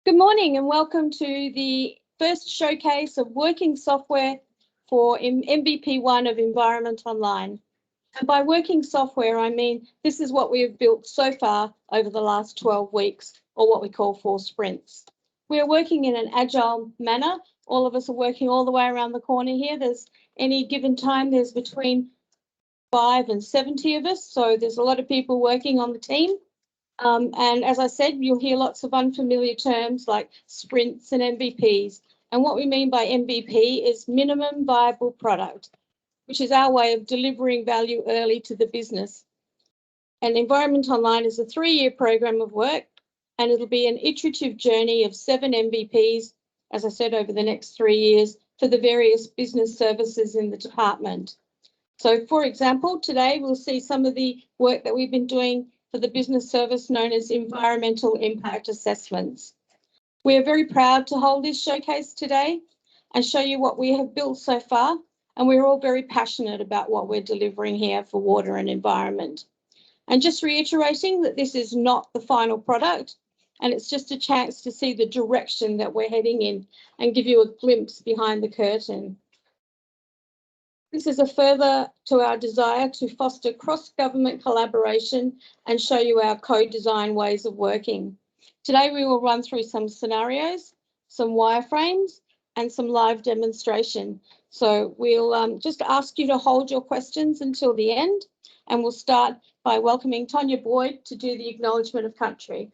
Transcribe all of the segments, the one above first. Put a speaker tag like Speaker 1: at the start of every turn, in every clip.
Speaker 1: Good morning and welcome to the first showcase of working software for MVP1 of Environment Online. And by working software, I mean this is what we have built so far over the last 12 weeks, or what we call 4 sprints. We are working in an agile manner. All of us are working all the way around the corner here. There's any given time, there's between 5 and 70 of us. So there's a lot of people working on the team. And as I said, you'll hear lots of unfamiliar terms like sprints and MVPs. And what we mean by MVP is minimum viable product, which is our way of delivering value early to the business. And Environment Online is a 3-year program of work, and it'll be an iterative journey of 7 MVPs, as I said, over the next 3 years for the various business services in the department. So, for example, today we'll see some of the work that we've been doing for the business service known as environmental impact assessments. We are very proud to hold this showcase today and show you what we have built so far, and we're all very passionate about what we're delivering here for water and environment. And just reiterating that this is not the final product, and it's just a chance to see the direction that we're heading in and give you a glimpse behind the curtain. This is a further to our desire to foster cross-government collaboration and show you our co-design ways of working. Today we will run through some scenarios, some wireframes, and some live demonstration. So we'll just ask you to hold your questions until the end, and we'll start by welcoming Tanja Boyd to do the acknowledgement of country.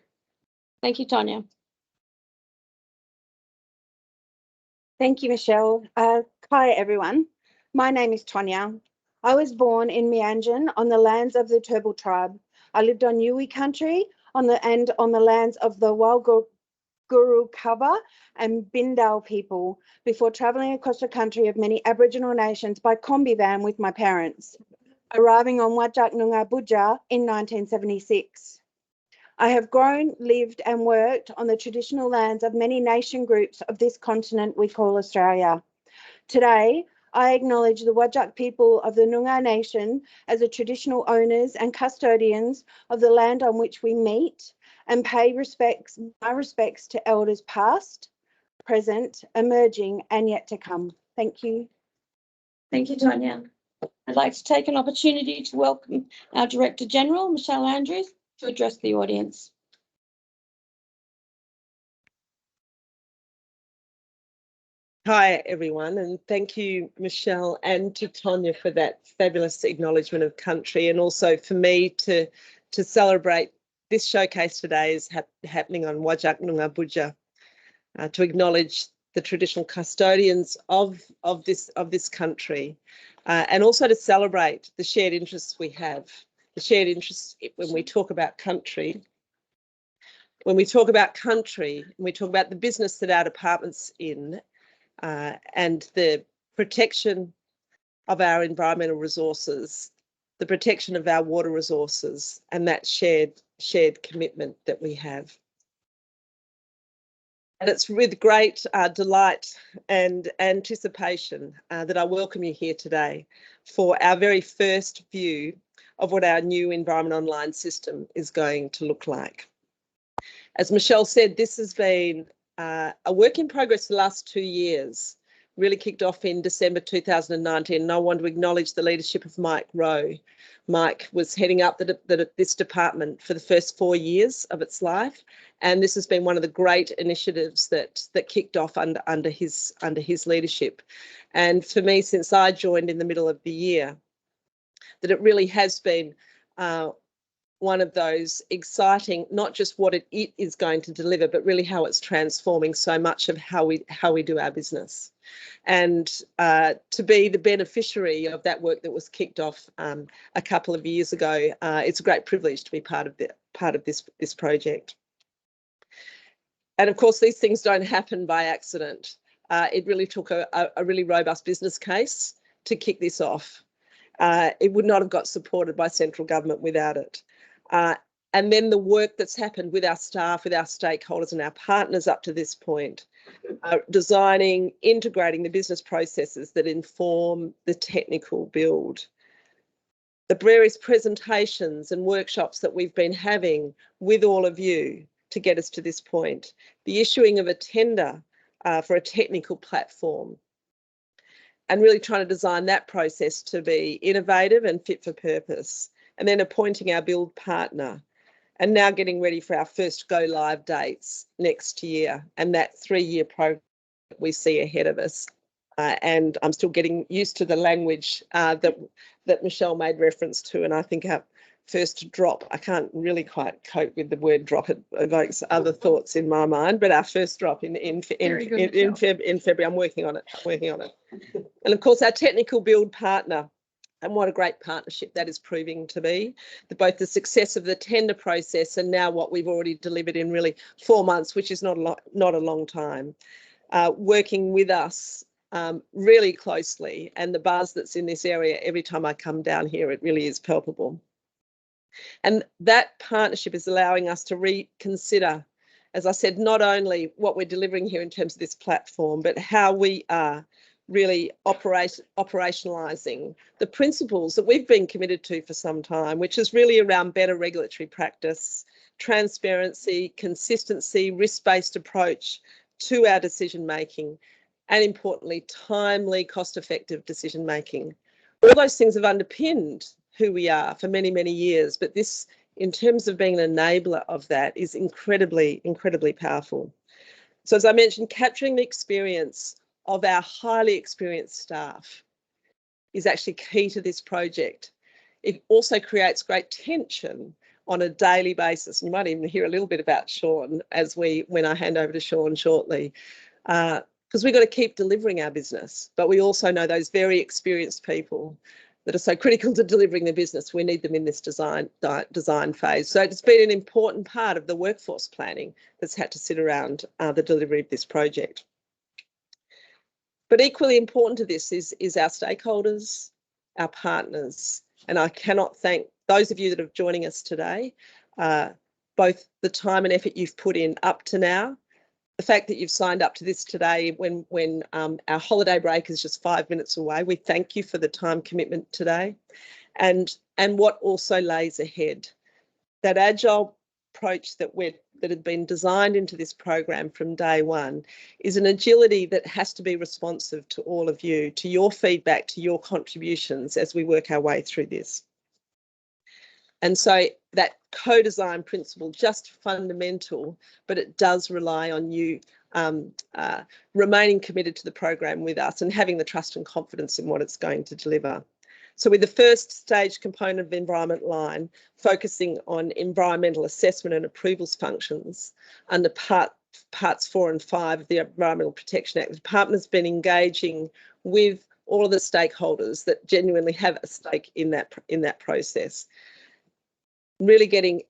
Speaker 1: Thank you, Tanja.
Speaker 2: Thank you, Michelle. Hi, everyone. My name is Tanja. I was born in Meanjin on the lands of the Turrbal tribe. I lived on Yuwi country on the lands of the Walguru Kaba and Bindal people before travelling across the country of many Aboriginal nations by combi van with my parents, arriving on Wajak Noongar Budja in 1976. I have grown, lived and worked on the traditional lands of many nation groups of this continent we call Australia. Today, I acknowledge the Wajak people of the Noongar Nation as the traditional owners and custodians of the land on which we meet, and pay my respects to elders past, present, emerging and yet to come. Thank you.
Speaker 1: Thank you, Tanja. I'd like to take an opportunity to welcome our Director General, Michelle Andrews, to address the audience.
Speaker 3: Hi, everyone, and thank you, Michelle, and to Tanja for that fabulous acknowledgement of country, and also for me to celebrate this showcase today is happening on Wajak Noongar Budja, to acknowledge the traditional custodians of this country, and also to celebrate the shared interests we have, the shared interests when we talk about country. When we talk about country, we talk about the business that our department's in, and the protection of our environmental resources, the protection of our water resources, and that shared commitment that we have. And it's with great delight and anticipation that I welcome you here today for our very first view of what our new Environment Online system is going to look like. As Michelle said, this has been a work in progress the last 2 years, really kicked off in December 2019, and I want to acknowledge the leadership of Mike Rowe. Mike was heading up this department for the first 4 years of its life, and this has been one of the great initiatives that kicked off under his leadership. And for me, since I joined in the middle of the year, that it really has been one of those exciting, not just what it is going to deliver, but really how it's transforming so much of how we do our business. And to be the beneficiary of that work that was kicked off a couple of years ago, it's a great privilege to be part of this project. And of course, these things don't happen by accident. It really took a really robust business case to kick this off. It would not have got supported by central government without it. And then the work that's happened with our staff, with our stakeholders and our partners up to this point, designing, integrating the business processes that inform the technical build. The various presentations and workshops that we've been having with all of you to get us to this point. The issuing of a tender for a technical platform, and really trying to design that process to be innovative and fit for purpose, and then appointing our build partner, and now getting ready for our first go live dates next year, and that 3-year program we see ahead of us. And I'm still getting used to the language that Michelle made reference to, and I think our first drop, I can't really quite cope with the word drop, it evokes other thoughts in my mind, but our first drop in February, I'm working on it. And of course, our technical build partner, and what a great partnership that is proving to be, both the success of the tender process and now what we've already delivered in really 4 months, which is not a long time, working with us really closely, and the buzz that's in this area every time I come down here, it really is palpable. And that partnership is allowing us to reconsider, as I said, not only what we're delivering here in terms of this platform, but how we are really operationalising the principles that we've been committed to for some time, which is really around better regulatory practice, transparency, consistency, risk-based approach to our decision making, and importantly, timely, cost-effective decision making. All those things have underpinned who we are for many, many years, but this, in terms of being an enabler of that, is incredibly, incredibly powerful. So as I mentioned, capturing the experience of our highly experienced staff is actually key to this project. It also creates great tension on a daily basis. You might even hear a little bit about Sean when I hand over to Sean shortly, because we've got to keep delivering our business, but we also know those very experienced people that are so critical to delivering the business. We need them in this design phase. So it's been an important part of the workforce planning that's had to sit around the delivery of this project. But equally important to this is our stakeholders, our partners, and I cannot thank those of you that are joining us today, both the time and effort you've put in up to now, the fact that you've signed up to this today when our holiday break is just 5 minutes away. We thank you for the time commitment today, and what also lays ahead. That agile approach that had been designed into this program from day one is an agility that has to be responsive to all of you, to your feedback, to your contributions as we work our way through this. And so that co-design principle, just fundamental, but it does rely on you remaining committed to the program with us and having the trust and confidence in what it's going to deliver. So with the first stage component of the environment line, focusing on environmental assessment and approvals functions under parts 4 and 5 of the Environmental Protection Act, the department has been engaging with all of the stakeholders that genuinely have a stake in that process. Really getting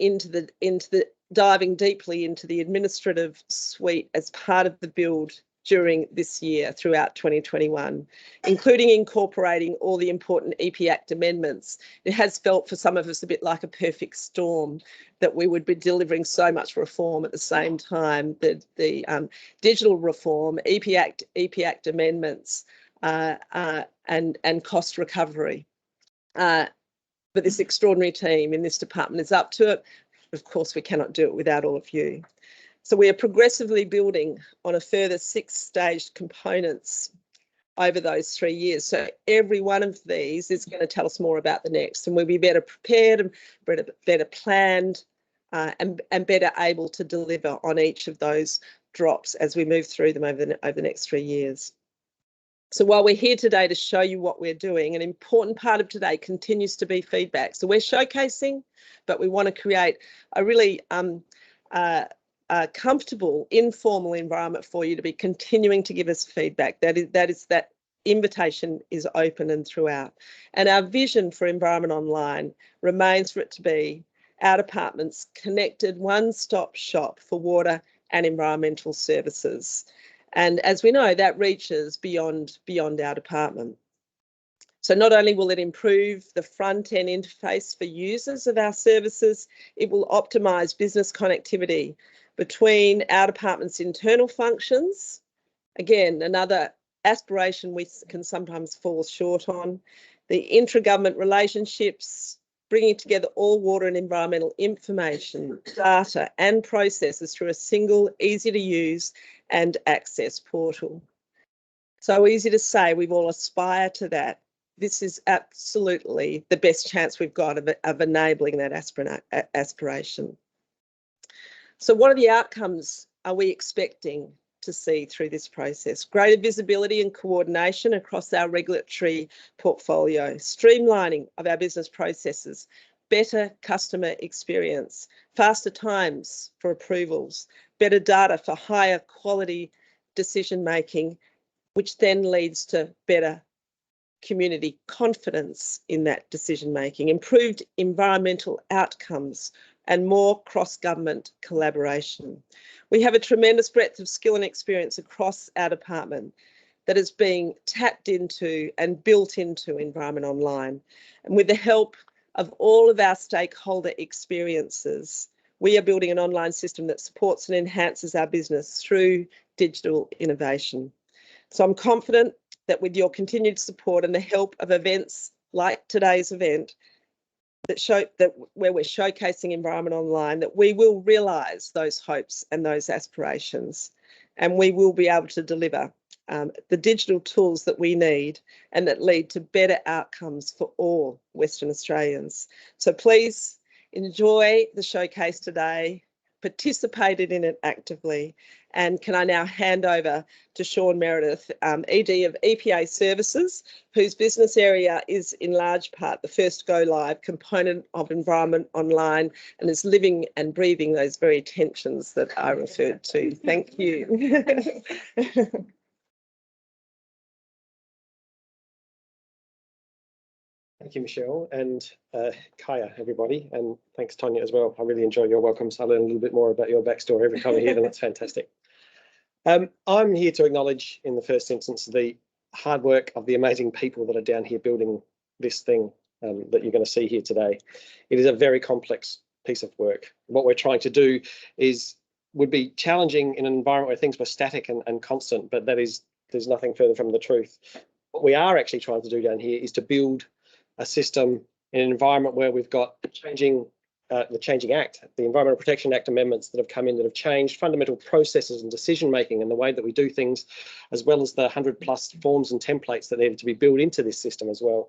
Speaker 3: diving deeply into the administrative suite as part of the build during this year throughout 2021, including incorporating all the important EP Act amendments. It has felt for some of us a bit like a perfect storm that we would be delivering so much reform at the same time, the digital reform, EP Act amendments, and cost recovery. But this extraordinary team in this department is up to it. Of course, we cannot do it without all of you. So we are progressively building on a further 6 staged components over those 3 years. So every one of these is going to tell us more about the next, and we'll be better prepared and better planned and better able to deliver on each of those drops as we move through them over the next 3 years. So while we're here today to show you what we're doing, an important part of today continues to be feedback. So we're showcasing, but we want to create a really comfortable, informal environment for you to be continuing to give us feedback. That invitation is open and throughout. And our vision for Environment Online remains for it to be our department's connected one-stop shop for water and environmental services. And as we know, that reaches beyond our department. So not only will it improve the front-end interface for users of our services, it will optimise business connectivity between our department's internal functions. Again, another aspiration we can sometimes fall short on. The intra-government relationships, bringing together all water and environmental information, data and processes through a single, easy to use and access portal. So easy to say, we've all aspired to that. This is absolutely the best chance we've got of enabling that aspiration. So what are the outcomes are we expecting to see through this process? Greater visibility and coordination across our regulatory portfolio, streamlining of our business processes, better customer experience, faster times for approvals, better data for higher quality decision making, which then leads to better community confidence in that decision making, improved environmental outcomes and more cross-government collaboration. We have a tremendous breadth of skill and experience across our department that is being tapped into and built into Environment Online. And with the help of all of our stakeholder experiences, we are building an online system that supports and enhances our business through digital innovation. So I'm confident that with your continued support and the help of events like today's event, where we're showcasing Environment Online, that we will realise those hopes and those aspirations, and we will be able to deliver the digital tools that we need and that lead to better outcomes for all Western Australians. So please enjoy the showcase today, participate in it actively, and can I now hand over to Sean Meredith, ED of EPA Services, whose business area is in large part the first go live component of Environment Online and is living and breathing those very tensions that I referred to. Thank you.
Speaker 4: Thank you, Michelle, and Kaya, everybody, and thanks, Tanja, as well. I really enjoy your welcomes. I learn a little bit more about your backstory every time I hear them. It's fantastic. I'm here to acknowledge, in the first instance, the hard work of the amazing people that are down here building this thing that you're going to see here today. It is a very complex piece of work. What we're trying to do would be challenging in an environment where things were static and constant, but there's nothing further from the truth. What we are actually trying to do down here is to build a system in an environment where we've got the Changing Act, the Environmental Protection Act amendments that have come in that have changed fundamental processes and decision making and the way that we do things, as well as the 100+ forms and templates that needed to be built into this system as well.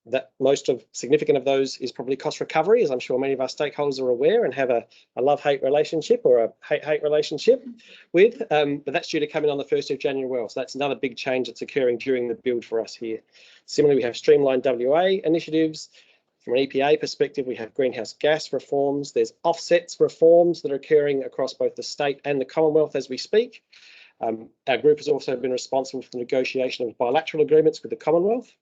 Speaker 4: That most significant of those is probably cost recovery, as I'm sure many of our stakeholders are aware and have a love-hate relationship or a hate-hate relationship with, but that's due to come in on the 1st of January well. So that's another big change that's occurring during the build for us here. Similarly, we have streamlined WA initiatives. From an EPA perspective, we have greenhouse gas reforms. There's offsets reforms that are occurring across both the state and the Commonwealth as we speak. Our group has also been responsible for the negotiation of bilateral agreements with the Commonwealth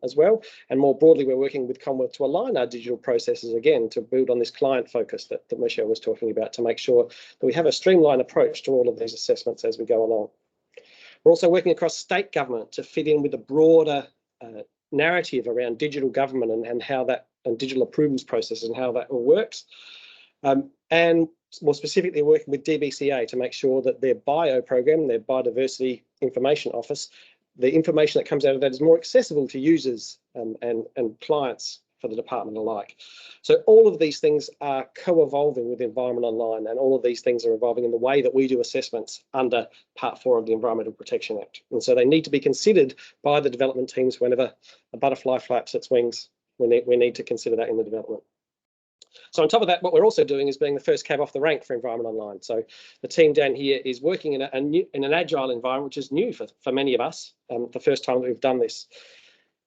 Speaker 4: as well. And more broadly, we're working with Commonwealth to align our digital processes again to build on this client focus that Michelle was talking about, to make sure that we have a streamlined approach to all of these assessments as we go along. We're also working across state government to fit in with a broader narrative around digital government and how that, and digital approvals processes and how that all works. And more specifically working with DBCA to make sure that their bio program, their biodiversity information office, the information that comes out of that is more accessible to users and clients for the department alike. So all of these things are co-evolving with Environment Online, and all of these things are evolving in the way that we do assessments under Part 4 of the Environmental Protection Act. And so they need to be considered by the development teams whenever a butterfly flaps its wings. We need to consider that in the development. So on top of that, what we're also doing is being the first cab off the rank for Environment Online. So the team down here is working in an agile environment, which is new for many of us, the first time that we've done this.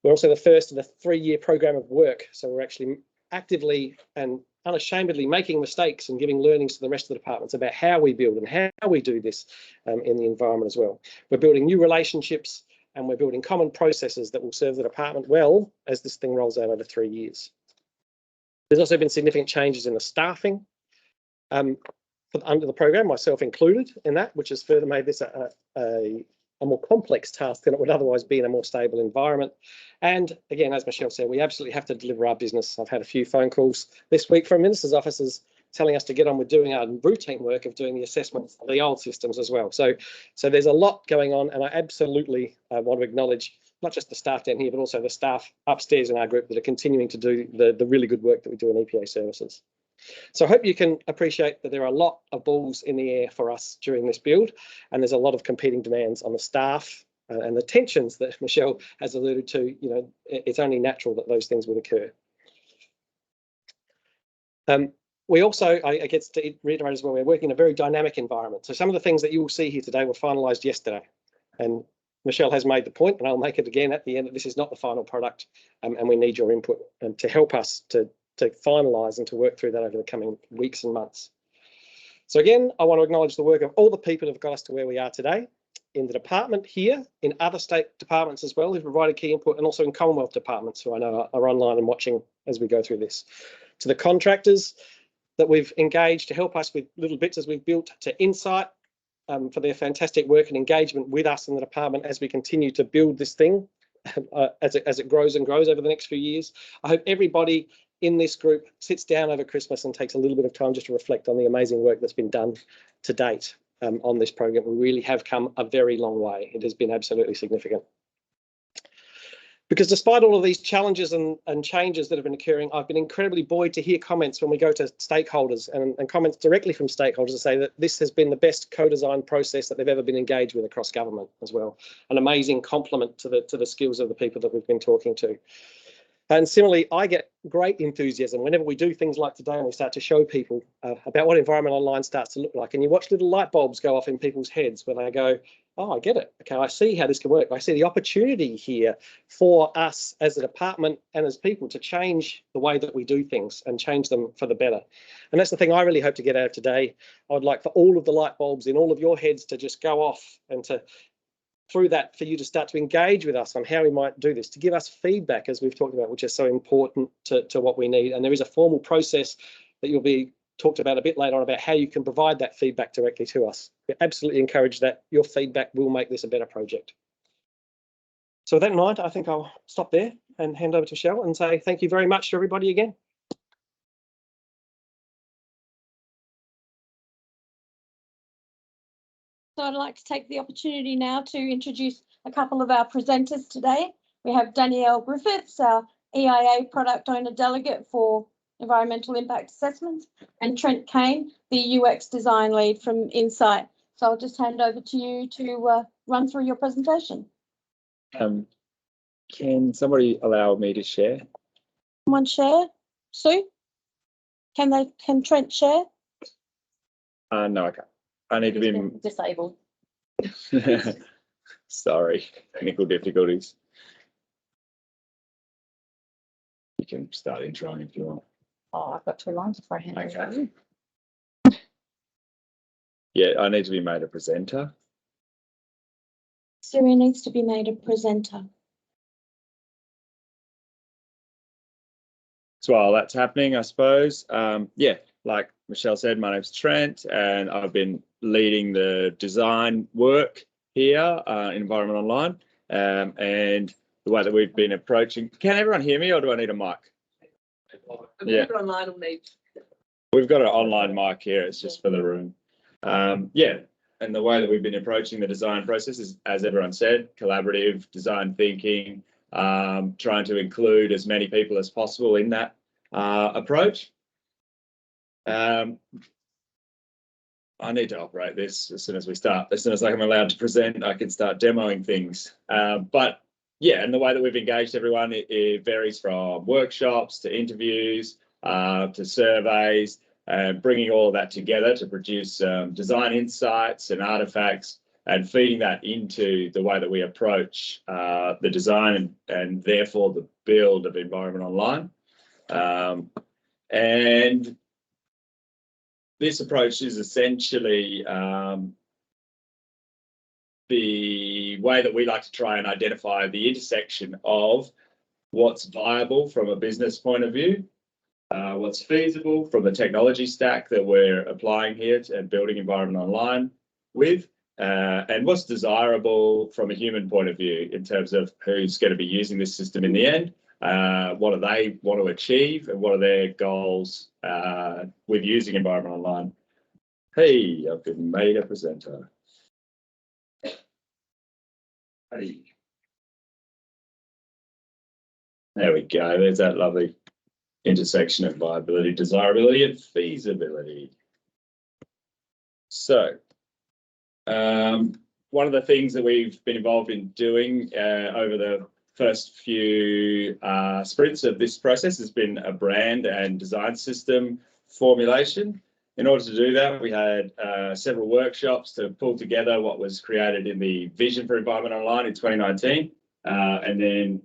Speaker 4: We're also the first in a 3-year program of work. So we're actually actively and unashamedly making mistakes and giving learnings to the rest of the departments about how we build and how we do this in the environment as well. We're building new relationships and we're building common processes that will serve the department well as this thing rolls out over 3 years. There's also been significant changes in the staffing under the program, myself included in that, which has further made this a more complex task than it would otherwise be in a more stable environment. And again, as Michelle said, we absolutely have to deliver our business. I've had a few phone calls this week from ministers' offices telling us to get on with doing our routine work of doing the assessments of the old systems as well. So there's a lot going on, and I absolutely want to acknowledge not just the staff down here, but also the staff upstairs in our group that are continuing to do the really good work that we do in EPA services. So I hope you can appreciate that there are a lot of balls in the air for us during this build, and there's a lot of competing demands on the staff and the tensions that Michelle has alluded to. You know, it's only natural that those things would occur. We also, I get to reiterate as well, we're working in a very dynamic environment. So some of the things that you will see here today were finalised yesterday, and Michelle has made the point, and I'll make it again at the end, that this is not the final product, and we need your input to help us to finalise and to work through that over the coming weeks and months. So again, I want to acknowledge the work of all the people who have got us to where we are today, in the department here, in other state departments as well, who've provided key input, and also in Commonwealth departments who I know are online and watching as we go through this. To the contractors that we've engaged to help us with little bits as we've built, to Insight for their fantastic work and engagement with us in the department as we continue to build this thing as it grows and grows over the next few years. I hope everybody in this group sits down over Christmas and takes a little bit of time just to reflect on the amazing work that's been done to date on this program. We really have come a very long way. It has been absolutely significant. Because despite all of these challenges and changes that have been occurring, I've been incredibly buoyed to hear comments when we go to stakeholders and comments directly from stakeholders to say that this has been the best co-design process that they've ever been engaged with across government as well. An amazing compliment to the skills of the people that we've been talking to. And similarly, I get great enthusiasm whenever we do things like today and we start to show people about what Environment Online starts to look like. And you watch little light bulbs go off in people's heads when they go, oh, I get it. Okay, I see how this can work. I see the opportunity here for us as a department and as people to change the way that we do things and change them for the better. And that's the thing I really hope to get out of today. I would like for all of the light bulbs in all of your heads to just go off, and to through that for you to start to engage with us on how we might do this, to give us feedback, as we've talked about, which is so important to what we need. And there is a formal process that you'll be talked about a bit later on about how you can provide that feedback directly to us. We absolutely encourage that. Your feedback will make this a better project. So with that in mind, I think I'll stop there and hand over to Michelle and say thank you very much to everybody again.
Speaker 1: So I'd like to take the opportunity now to introduce a couple of our presenters today. We have Danielle Griffiths, our EIA Product Owner Delegate for Environmental Impact Assessments, and Trent Kane, the UX Design Lead from Insight. So I'll just hand over to you to run through your presentation.
Speaker 5: Can somebody allow me to share?
Speaker 1: Someone share? Sue? Can Trent share?
Speaker 5: No, I can't. I need to be
Speaker 1: disabled.
Speaker 5: Sorry, technical difficulties. You can start introing if you want.
Speaker 1: Oh, I've got 2 lines before I hand over.
Speaker 5: Okay. Yeah, I need to be made a presenter.
Speaker 1: Siri needs to be made a presenter.
Speaker 5: So while that's happening, I suppose, yeah, like Michelle said, my name's Trent, and I've been leading the design work here in Environment Online, and the way that we've been approaching. Can everyone hear me, or do I need a mic? Yeah.
Speaker 3: Online will need.
Speaker 5: We've got an online mic here. It's just for the room. Yeah, and the way that we've been approaching the design process is, as everyone said, collaborative design thinking, trying to include as many people as possible in that approach. I need to operate this as soon as we start. As soon as I'm allowed to present, I can start demoing things. But yeah, and the way that we've engaged everyone, it varies from workshops to interviews to surveys, and bringing all of that together to produce design insights and artifacts, and feeding that into the way that we approach the design and therefore the build of Environment Online. And this approach is essentially the way that we like to try and identify the intersection of what's viable from a business point of view, what's feasible from the technology stack that we're applying here and building Environment Online with, and what's desirable from a human point of view in terms of who's going to be using this system in the end, what do they want to achieve, and what are their goals with using Environment Online. Hey, I've been made a presenter. Hey. There we go. There's that lovely intersection of viability, desirability, and feasibility. So, one of the things that we've been involved in doing over the first few sprints of this process has been a brand and design system formulation. In order to do that, we had several workshops to pull together what was created in the Vision for Environment Online in 2019, and then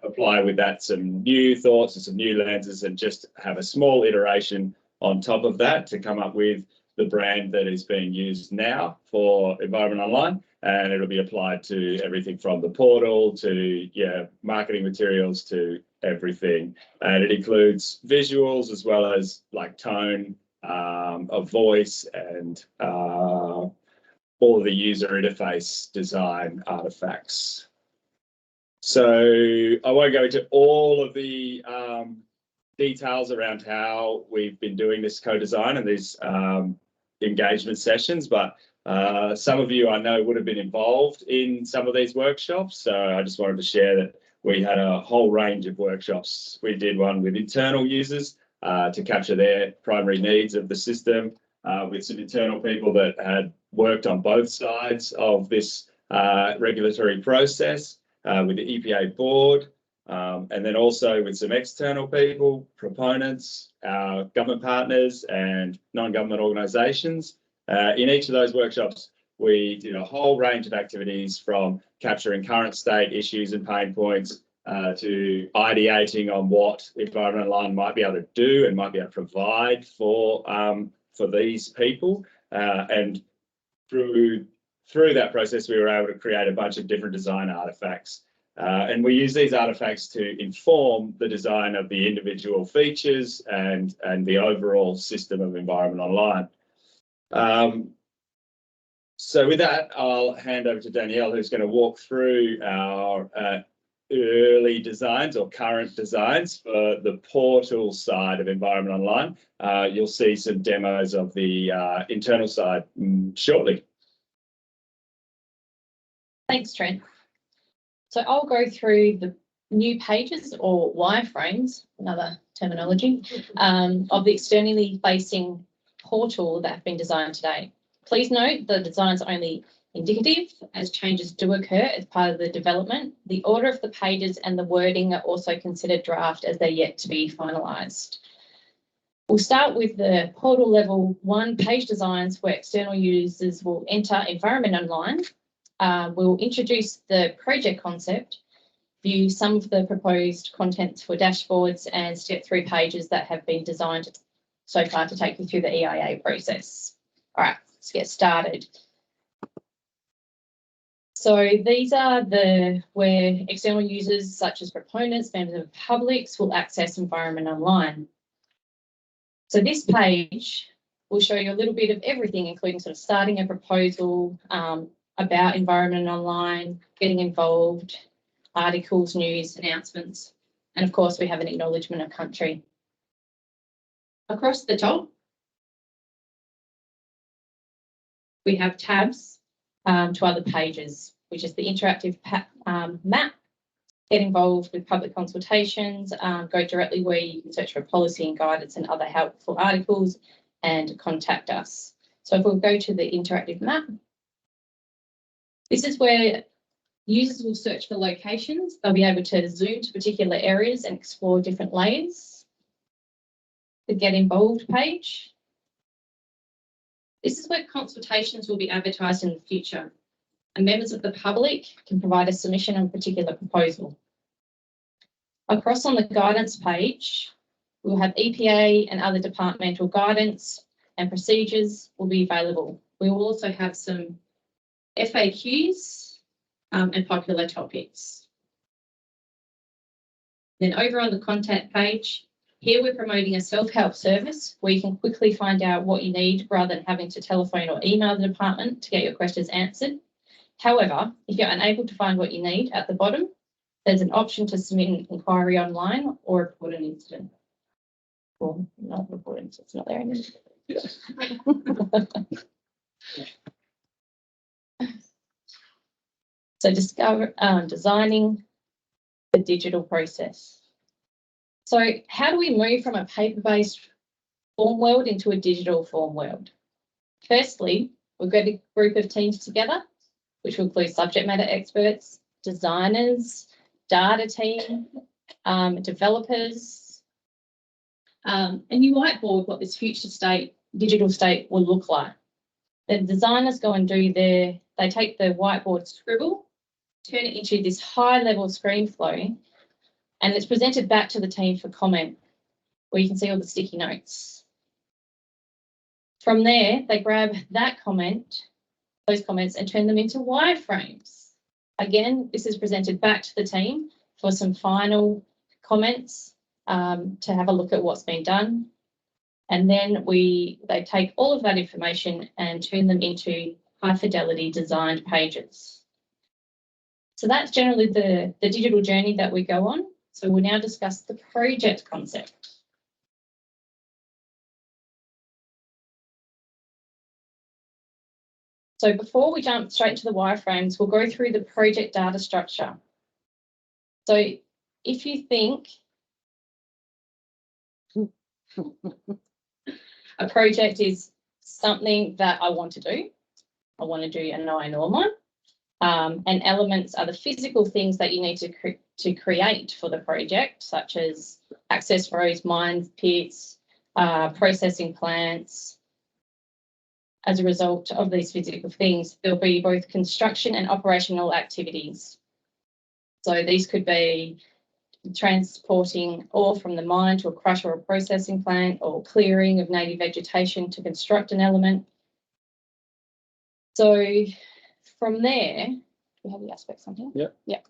Speaker 5: apply with that some new thoughts and some new lenses, and just have a small iteration on top of that to come up with the brand that is being used now for Environment Online. And it'll be applied to everything from the portal to marketing materials to everything. And it includes visuals as well as like tone, of voice, and all of the user interface design artifacts. So I won't go into all of the details around how we've been doing this co-design and these engagement sessions, but some of you I know would have been involved in some of these workshops. So I just wanted to share that we had a whole range of workshops. We did one with internal users to capture their primary needs of the system, with some internal people that had worked on both sides of this regulatory process, with the EPA board, and then also with some external people, proponents, our government partners and non-government organisations. In each of those workshops, we did a whole range of activities, from capturing current state issues and pain points to ideating on what Environment Online might be able to do and might be able to provide for these people. And through that process, we were able to create a bunch of different design artifacts. And we use these artifacts to inform the design of the individual features and the overall system of Environment Online. So with that, I'll hand over to Danielle, who's going to walk through our early designs or current designs for the portal side of Environment Online. You'll see some demos of the internal side shortly.
Speaker 6: Thanks, Trent. So I'll go through the new pages, or wireframes, another terminology, of the externally facing portal that have been designed today. Please note the designs are only indicative, as changes do occur as part of the development. The order of the pages and the wording are also considered draft, as they're yet to be finalised. We'll start with the portal level 1 page designs, where external users will enter Environment Online. We'll introduce the project concept, view some of the proposed contents for dashboards, and step through pages that have been designed so far to take you through the EIA process. All right, let's get started. So these are where external users such as proponents, members of the public, will access Environment Online. So this page will show you a little bit of everything, including sort of starting a proposal, about Environment Online, getting involved, articles, news, announcements, and of course we have an acknowledgement of country. Across the top, we have tabs to other pages, which is the interactive map, get involved with public consultations, go directly where you can search for policy and guidance and other helpful articles, and contact us. So if we'll go to the interactive map, this is where users will search for locations. They'll be able to zoom to particular areas and explore different layers. The Get Involved page. This is where consultations will be advertised in the future, and members of the public can provide a submission on a particular proposal. Across on the guidance page, we'll have EPA and other departmental guidance and procedures will be available. We will also have some FAQs and popular topics. Then over on the contact page, here we're promoting a self-help service where you can quickly find out what you need rather than having to telephone or email the department to get your questions answered. However, if you're unable to find what you need, at the bottom, there's an option to submit an inquiry online or report an incident. Well, not reporting, so it's not there anymore. So designing the digital process. So how do we move from a paper-based form world into a digital form world? Firstly, we've got a group of teams together, which will include subject matter experts, designers, data team, developers, and you whiteboard what this future state, digital state will look like. The designers go and do they take the whiteboard scribble, turn it into this high level screen flow, and it's presented back to the team for comment, where you can see all the sticky notes. From there, they grab that those comments, and turn them into wireframes. Again, this is presented back to the team for some final comments to have a look at what's been done. And then they take all of that information and turn them into high fidelity designed pages. So that's generally the digital journey that we go on. So we'll now discuss the project concept. So before we jump straight into the wireframes, we'll go through the project data structure. So if you think a project is something that I want to do an I-norm one, and elements are the physical things that you need to create for the project, such as access roads, mines, pits, processing plants. As a result of these physical things, there'll be both construction and operational activities. So these could be transporting ore from the mine to a crusher or processing plant, or clearing of native vegetation to construct an element. So from there, do we have the aspects on here?
Speaker 4: Yeah.
Speaker 6: Yeah.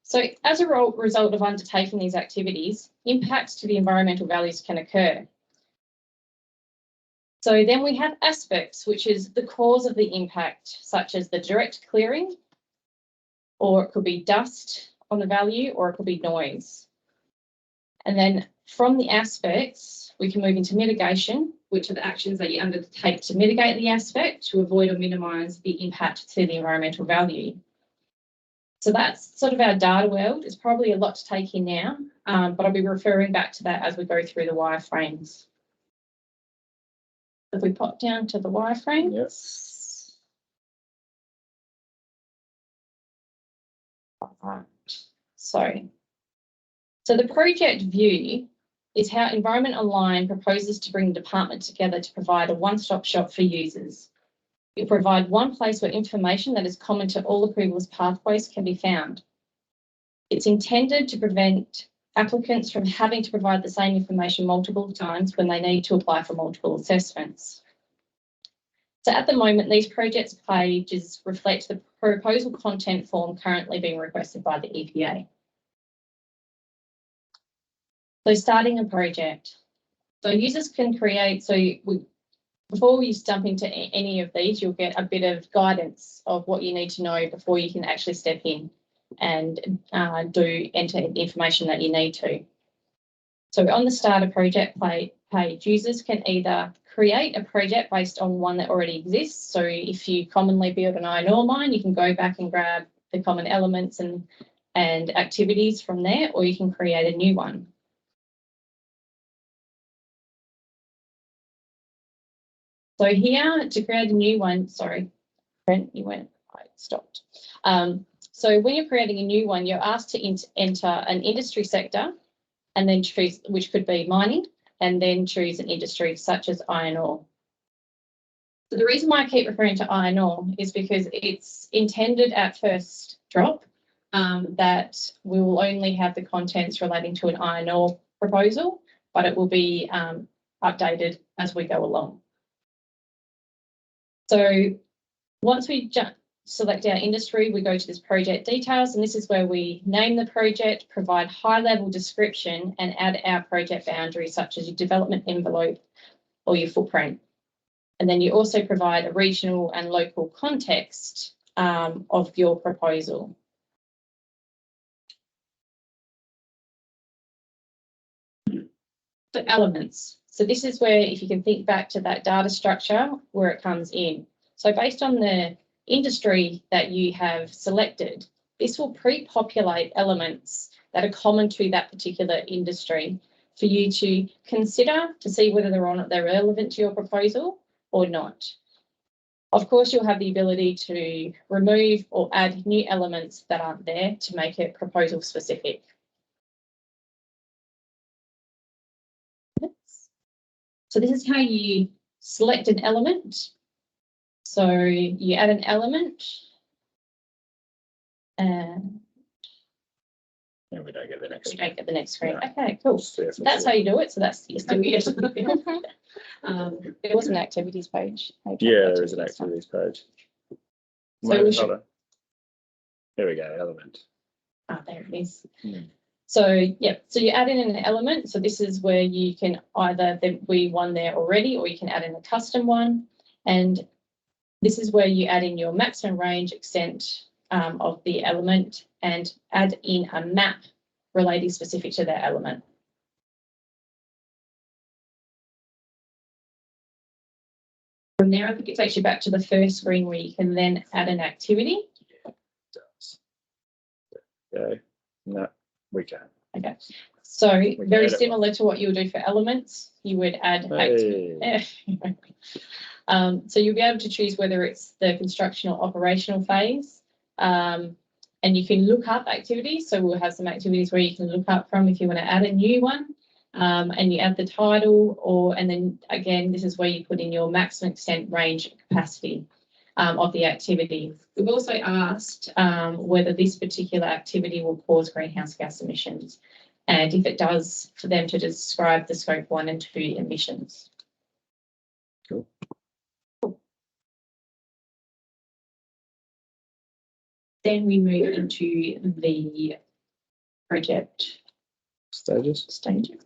Speaker 6: So as a result of undertaking these activities, impacts to the environmental values can occur. So then we have aspects, which is the cause of the impact, such as the direct clearing, or it could be dust on the value, or it could be noise. And then from the aspects, we can move into mitigation, which are the actions that you undertake to mitigate the aspect to avoid or minimise the impact to the environmental value. So that's sort of our data world. It's probably a lot to take in now, but I'll be referring back to that as we go through the wireframes. If we pop down to the wireframes.
Speaker 4: Yes.
Speaker 6: Right. So the project view is how Environment Online proposes to bring the department together to provide a one-stop shop for users. It will provide one place where information that is common to all approvals pathways can be found. It's intended to prevent applicants from having to provide the same information multiple times when they need to apply for multiple assessments. So at the moment, these projects pages reflect the proposal content form currently being requested by the EPA. So starting a project. So users can create, before we jump into any of these, you'll get a bit of guidance of what you need to know before you can actually step in and enter the information that you need to. So on the starter project page, users can either create a project based on one that already exists. So if you commonly build an iron ore mine, you can go back and grab the common elements and activities from there, or you can create a new one. So here, to create a new one, sorry, Brent, I stopped. So when you're creating a new one, you're asked to enter an industry sector and then choose, which could be mining, and then choose an industry such as iron ore. So the reason why I keep referring to iron ore is because it's intended at first drop that we will only have the contents relating to an iron ore proposal, but it will be updated as we go along. So once we select our industry, we go to this project details, and this is where we name the project, provide high-level description, and add our project boundaries, such as your development envelope or your footprint. And then you also provide a regional and local context of your proposal. The elements. So this is where, if you can think back to that data structure, where it comes in. So based on the industry that you have selected, this will pre-populate elements that are common to that particular industry for you to consider to see whether they're relevant to your proposal or not. Of course, you'll have the ability to remove or add new elements that aren't there to make it proposal specific. So this is how you select an element. So you add an element and
Speaker 5: And we don't get the next.
Speaker 6: we don't get the next screen.
Speaker 5: No.
Speaker 6: Okay, cool. So that's how you do it. So that's still yes. There was an activities page.
Speaker 5: Yeah, there is an activities page.
Speaker 6: So we should-
Speaker 5: Hold on. There we go, element.
Speaker 6: Ah, there it is.
Speaker 5: Hmm.
Speaker 6: So yeah, so you add in an element. So this is where you can either be one there already, or you can add in a custom one. And this is where you add in your maximum range extent of the element and add in a map relating specific to that element. From there, I think it takes you back to the first screen where you can then add an activity.
Speaker 5: Okay. No, we can.
Speaker 6: Okay, so
Speaker 5: can
Speaker 6: very
Speaker 5: add it.
Speaker 6: similar to what you would do for elements, you would add activity.
Speaker 5: Hey.
Speaker 6: So you'll be able to choose whether it's the construction or operational phase. And you can look up activities. So we'll have some activities where you can look up from if you want to add a new one. And you add the title, and then again, this is where you put in your maximum extent, range, capacity of the activity. We've also asked whether this particular activity will cause greenhouse gas emissions, and if it does, for them to describe the scope 1 and 2 emissions.
Speaker 5: Cool.
Speaker 6: Then we move into the project
Speaker 5: Stages.
Speaker 6: stages.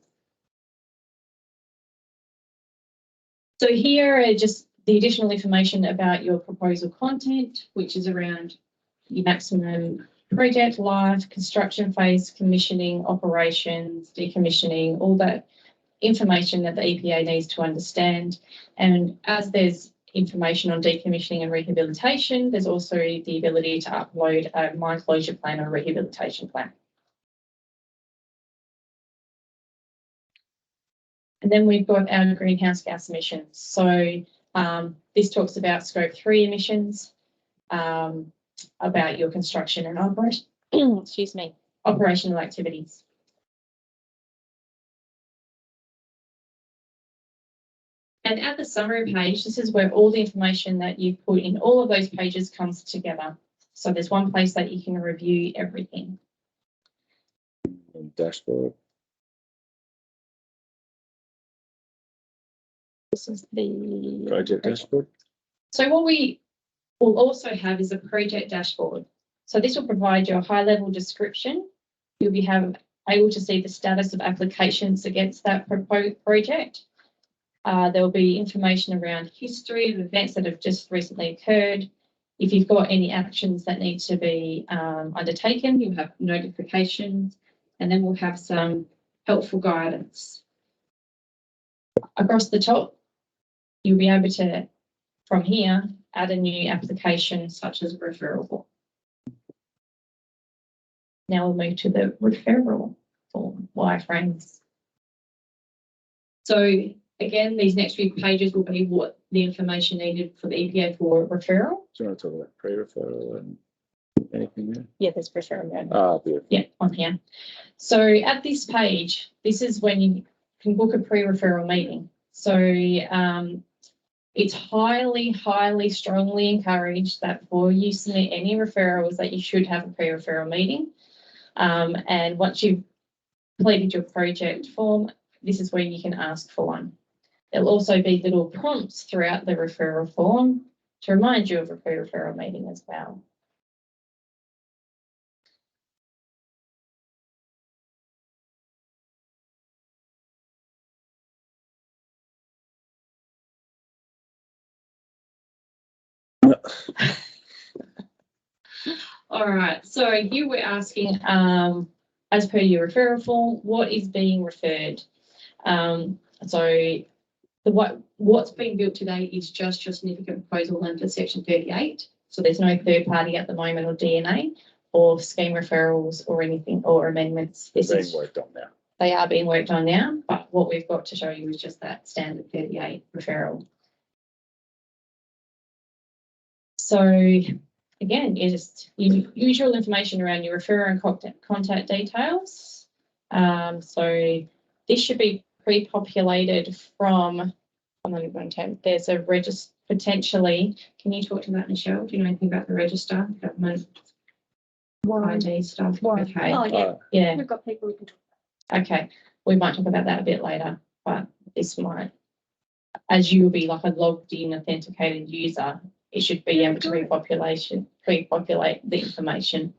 Speaker 6: So here are just the additional information about your proposal content, which is around your maximum project life, construction phase, commissioning, operations, decommissioning, all that information that the EPA needs to understand. And as there's information on decommissioning and rehabilitation, there's also the ability to upload a mine closure plan or rehabilitation plan. And then we've got our greenhouse gas emissions. So this talks about scope 3 emissions, about your construction and operation, excuse me, operational activities. And at the summary page, this is where all the information that you've put in all of those pages comes together. So there's one place that you can review everything.
Speaker 5: And dashboard.
Speaker 6: This is the
Speaker 5: Project dashboard.
Speaker 6: So what we will also have is a project dashboard. So this will provide you a high-level description. You'll be able to see the status of applications against that project. There will be information around history of events that have just recently occurred. If you've got any actions that need to be undertaken, you'll have notifications, and then we'll have some helpful guidance. Across the top, you'll be able to, from here, add a new application such as referral form. Now we'll move to the referral form wireframes. So again, these next few pages will be what the information needed for the EPA for referral.
Speaker 5: Do you want to talk about pre-referral and anything there?
Speaker 6: Yeah, there's referral there.
Speaker 5: Ah, beautiful.
Speaker 6: Yeah, on here. So at this page, this is when you can book a pre-referral meeting. So it's highly, strongly encouraged that before you submit any referrals that you should have a pre-referral meeting. And once you've completed your project form, this is where you can ask for one. There'll also be little prompts throughout the referral form to remind you of a pre-referral meeting as well. All right, so you were asking, as per your referral form, what is being referred? So what's being built today is just your significant proposal under section 38. So there's no third party at the moment or DNA. or scheme referrals or anything or amendments. This
Speaker 5: Being
Speaker 6: is,
Speaker 5: worked on now.
Speaker 6: they are being worked on now, but what we've got to show you is just that standard 38 referral. So again, you just usual information around your referrer and contact details. So this should be pre-populated from, there's a register potentially. Can you talk to that, Michelle? Do you know anything about the register, government ID stuff? Okay.
Speaker 1: Oh, yeah.
Speaker 6: Yeah.
Speaker 1: We've got people who can talk.
Speaker 6: Okay. We might talk about that a bit later, but this might, as you will be like a logged in authenticated user, it should be able to pre-populate the information.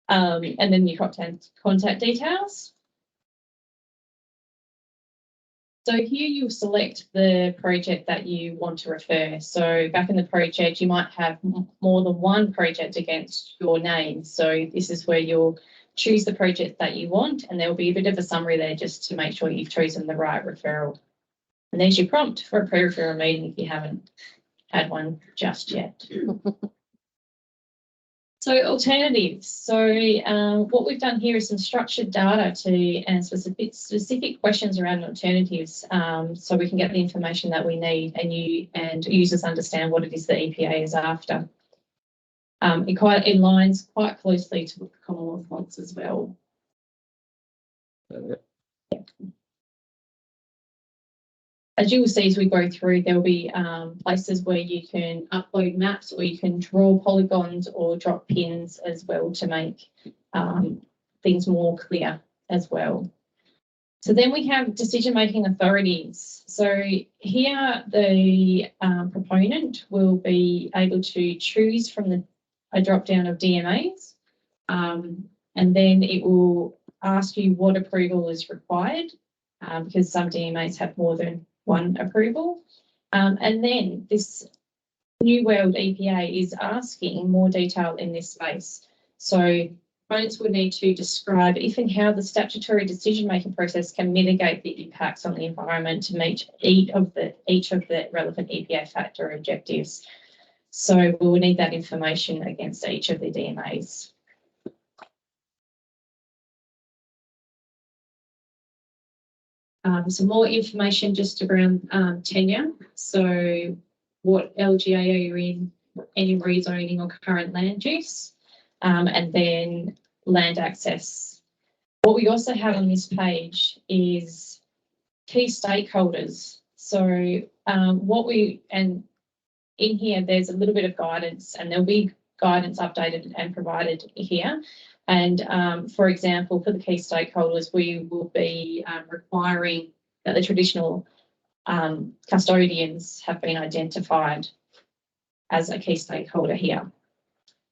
Speaker 6: And then your contact details. So here you'll select the project that you want to refer. So back in the project, you might have more than one project against your name. So this is where you'll choose the project that you want, and there will be a bit of a summary there just to make sure you've chosen the right referral. And there's your prompt for a pre-referral meeting if you haven't had one just yet. So alternatives. So what we've done here is some structured data to answer specific questions around alternatives, so we can get the information that we need and users understand what it is the EPA is after. It aligns quite closely to what the Commonwealth wants as well. Yeah. As you will see as we go through, there will be places where you can upload maps or you can draw polygons or drop pins as well to make things more clear as well. So then we have decision-making authorities. So here the proponent will be able to choose from a drop-down of DMAs, and then it will ask you what approval is required, because some DMAs have more than one approval. And then this New World EPA is asking more detail in this space. So proponents would need to describe if and how the statutory decision-making process can mitigate the impacts on the environment to meet each of the relevant EPA factor objectives. So we will need that information against each of the DMAs. Some more information just around tenure. So what LGA are you in, any rezoning or current land use, and then land access. What we also have on this page is key stakeholders. So in here, there's a little bit of guidance, and there'll be guidance updated and provided here. And for example, for the key stakeholders, we will be requiring that the traditional custodians have been identified as a key stakeholder here.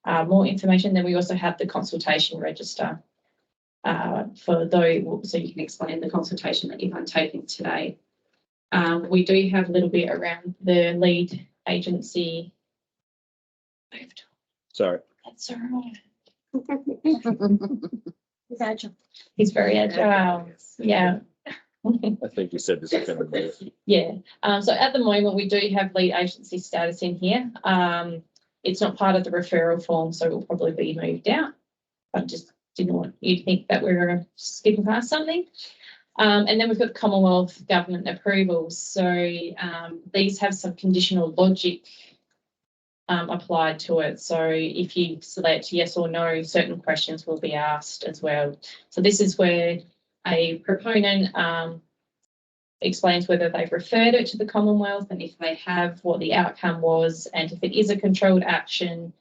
Speaker 6: More information, then we also have the consultation register for those, so you can explain the consultation that you've undertaken today. We do have a little bit around the lead agency.
Speaker 5: Sorry.
Speaker 6: That's all right.
Speaker 1: He's agile.
Speaker 6: He's very agile. Yeah.
Speaker 5: I think you said this is going to be.
Speaker 6: Yeah. So at the moment, we do have lead agency status in here. It's not part of the referral form, so it will probably be moved out. I just didn't want you to think that we're skipping past something. And then we've got Commonwealth government approvals. So these have some conditional logic applied to it. So if you select yes or no, certain questions will be asked as well. So this is where a proponent explains whether they've referred it to the Commonwealth, and if they have, what the outcome was, and if it is a controlled action,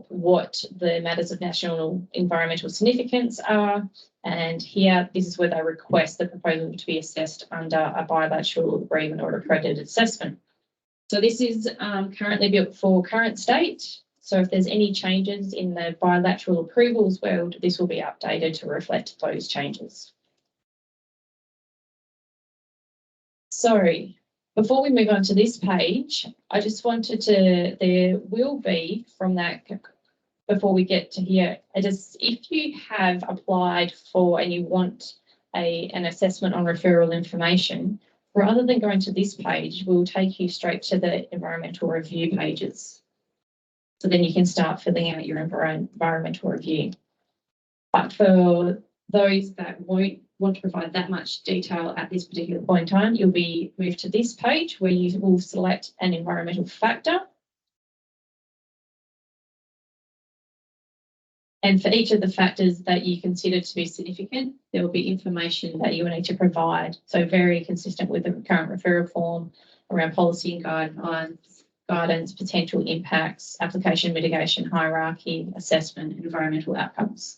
Speaker 6: what the matters of national environmental significance are. And here, this is where they request the proposal to be assessed under a bilateral agreement or accredited assessment. So this is currently built for current state. So if there's any changes in the bilateral approvals world, this will be updated to reflect those changes. So before we move on to this page, I just wanted to, there will be from that, before we get to here, if you have applied for and you want an assessment on referral information, rather than going to this page, we'll take you straight to the environmental review pages. So then you can start filling out your environmental review. But for those that won't want to provide that much detail at this particular point in time, you'll be moved to this page where you will select an environmental factor. And for each of the factors that you consider to be significant, there will be information that you will need to provide. So very consistent with the current referral form around policy and guidance, potential impacts, application mitigation, hierarchy, assessment, environmental outcomes.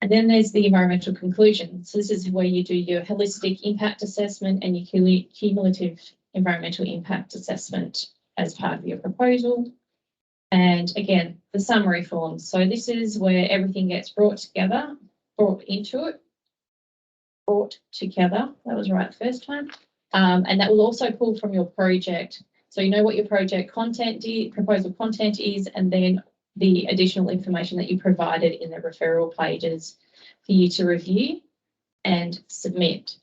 Speaker 6: And then there's the environmental conclusion. So this is where you do your holistic impact assessment and your cumulative environmental impact assessment as part of your proposal. And again, the summary forms. So this is where everything gets brought together. That was right the first time. And that will also pull from your project. So you know what your project content is, proposal content is, and then the additional information that you provided in the referral pages for you to review and submit.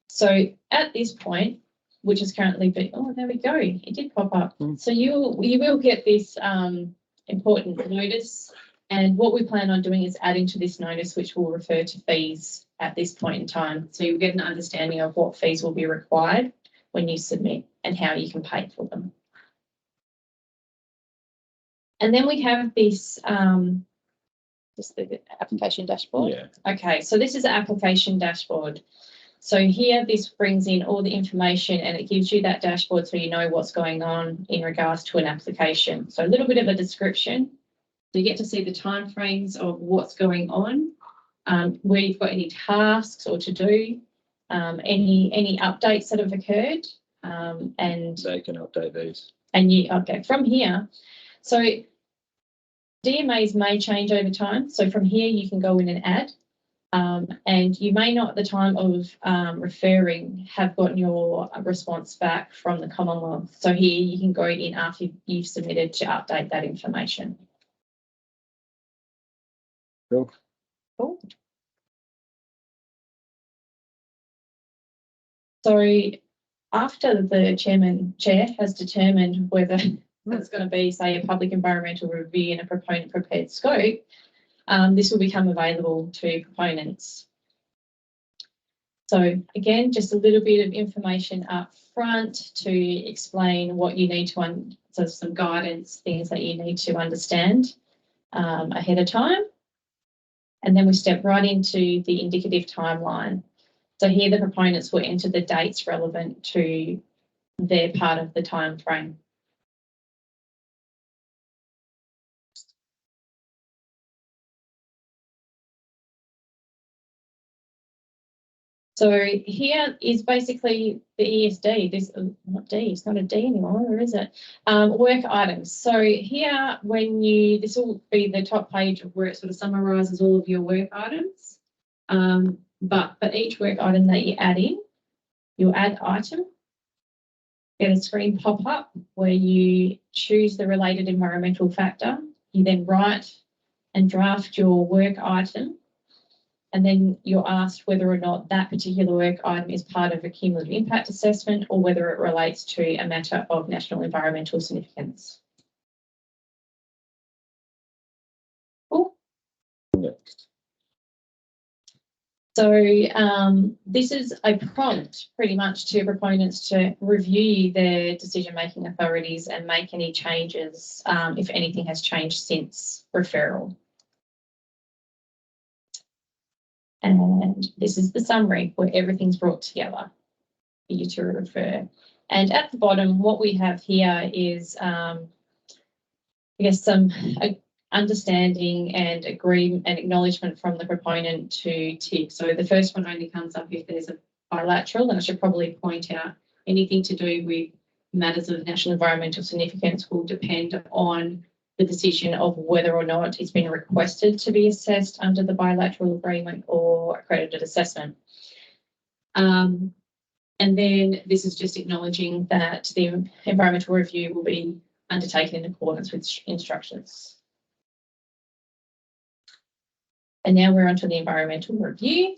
Speaker 6: So at this point, which is currently oh, there we go, it did pop up. So you will get this important notice, and what we plan on doing is adding to this notice, which will refer to fees at this point in time. So you'll get an understanding of what fees will be required when you submit and how you can pay for them. And then we have this, just the application dashboard.
Speaker 5: Yeah.
Speaker 6: Okay, so this is the application dashboard. So here, this brings in all the information and it gives you that dashboard so you know what's going on in regards to an application. So a little bit of a description. So you get to see the timeframes of what's going on, where you've got any tasks or to do, any updates that have occurred, and
Speaker 5: They can update these.
Speaker 6: And you okay from here. So DMAs may change over time. So from here, you can go in and add. And you may not at the time of referring have gotten your response back from the Commonwealth. So here you can go in after you've submitted to update that information.
Speaker 5: Cool.
Speaker 6: Cool. So after the chair has determined whether there's going to be, say, a public environmental review and a proponent prepared scope, this will become available to proponents. So again, just a little bit of information up front to explain what you need to, so some guidance, things that you need to understand ahead of time. And then we step right into the indicative timeline. So here the proponents will enter the dates relevant to their part of the time frame. So here is basically the ESD. This not D, it's not a D anymore, or is it? Work items. So here, this will be the top page of where it sort of summarises all of your work items. But for each work item that you add in, you'll add item. Get a screen pop up where you choose the related environmental factor. You then write and draft your work item. And then you're asked whether or not that particular work item is part of a cumulative impact assessment or whether it relates to a matter of national environmental significance. Cool.
Speaker 5: Next.
Speaker 6: So this is a prompt pretty much to proponents to review their decision-making authorities and make any changes if anything has changed since referral. And this is the summary where everything's brought together for you to refer. And at the bottom, what we have here is, I guess, some understanding and agreement and acknowledgement from the proponent to tick. So the first one only comes up if there's a bilateral, and I should probably point out anything to do with matters of national environmental significance will depend on the decision of whether or not it's been requested to be assessed under the bilateral agreement or accredited assessment. And then this is just acknowledging that the environmental review will be undertaken in accordance with instructions. And now we're onto the environmental review.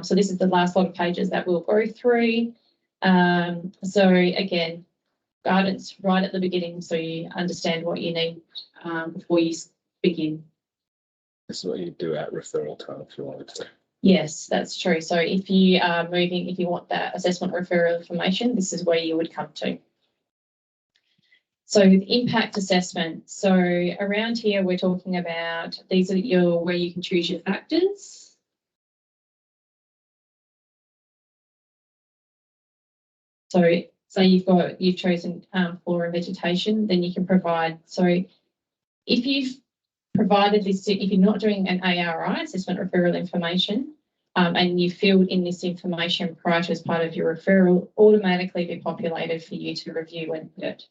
Speaker 6: So this is the last lot of pages that we'll go through. So again, guidance right at the beginning so you understand what you need before you begin.
Speaker 5: This is what you do at referral time if you wanted to.
Speaker 6: Yes, that's true. So if you are moving, if you want that assessment referral information, this is where you would come to. So impact assessment. So around here, we're talking about these are your where you can choose your factors. So say you've chosen flora and vegetation, then you can provide. So if you've provided this, if you're not doing an ARI, assessment referral information, and you filled in this information prior to as part of your referral, automatically be populated for you to review and edit.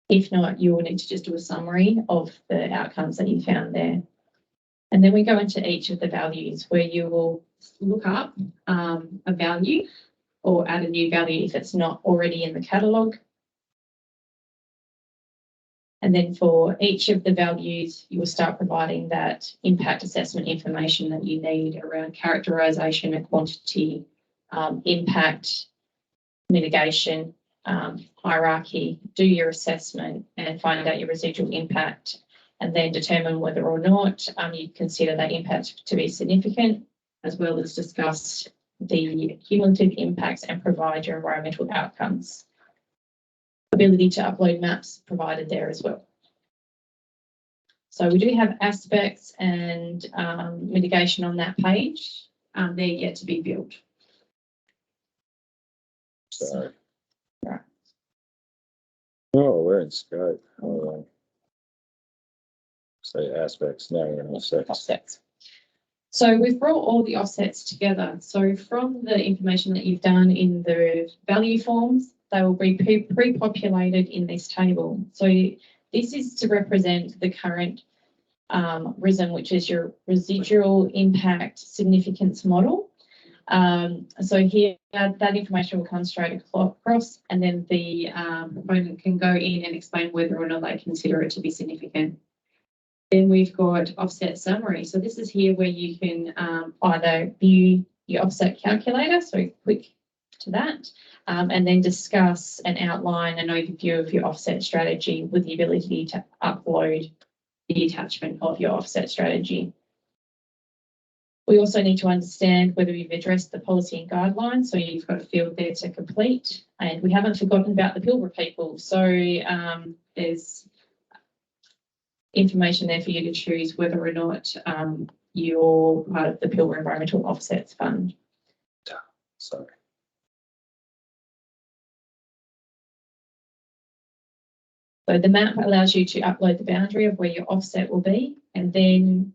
Speaker 6: If not, you will need to just do a summary of the outcomes that you found there. And then we go into each of the values where you will look up a value or add a new value if it's not already in the catalogue. And then for each of the values, you will start providing that impact assessment information that you need around characterisation and quantity, impact, mitigation, hierarchy, do your assessment and find out your residual impact, and then determine whether or not you consider that impact to be significant, as well as discuss the cumulative impacts and provide your environmental outcomes. Ability to upload maps provided there as well. So we do have aspects and mitigation on that page. They're yet to be built.
Speaker 5: So,
Speaker 6: right.
Speaker 5: Oh, we're in scope. Oh, say aspects. Now we're in offsets.
Speaker 6: So we've brought all the offsets together. So from the information that you've done in the value forms, they will be pre-populated in this table. So this is to represent the current RISM, which is your residual impact significance model. So here, that information will come straight across, and then the proponent can go in and explain whether or not they consider it to be significant. Then we've got offset summary. So this is here where you can either view your offset calculator, so click to that, and then discuss and outline an overview of your offset strategy with the ability to upload the attachment of your offset strategy. We also need to understand whether we've addressed the policy and guidelines, so you've got a field there to complete, and we haven't forgotten about the Pilbara people. So there's information there for you to choose whether or not you're part of the Pilbara Environmental Offsets Fund.
Speaker 5: Sorry.
Speaker 6: So the map allows you to upload the boundary of where your offset will be, and then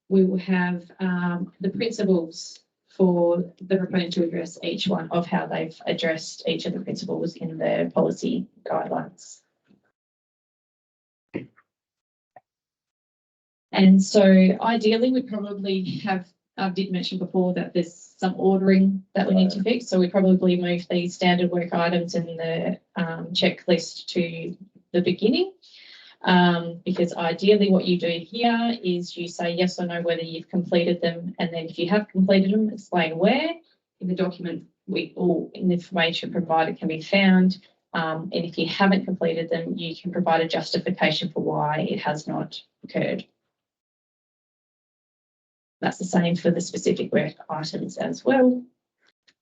Speaker 6: we will have the principles for the proponent to address each one of how they've addressed each of the principles in their policy guidelines. And so ideally we probably have, I did mention before that there's some ordering that we need to fix. So we probably move these standard work items in the checklist to the beginning, because ideally what you do here is you say yes or no whether you've completed them, and then if you have completed them, explain where in the document all information provided can be found, and if you haven't completed them, you can provide a justification for why it has not occurred. That's the same for the specific work items as well.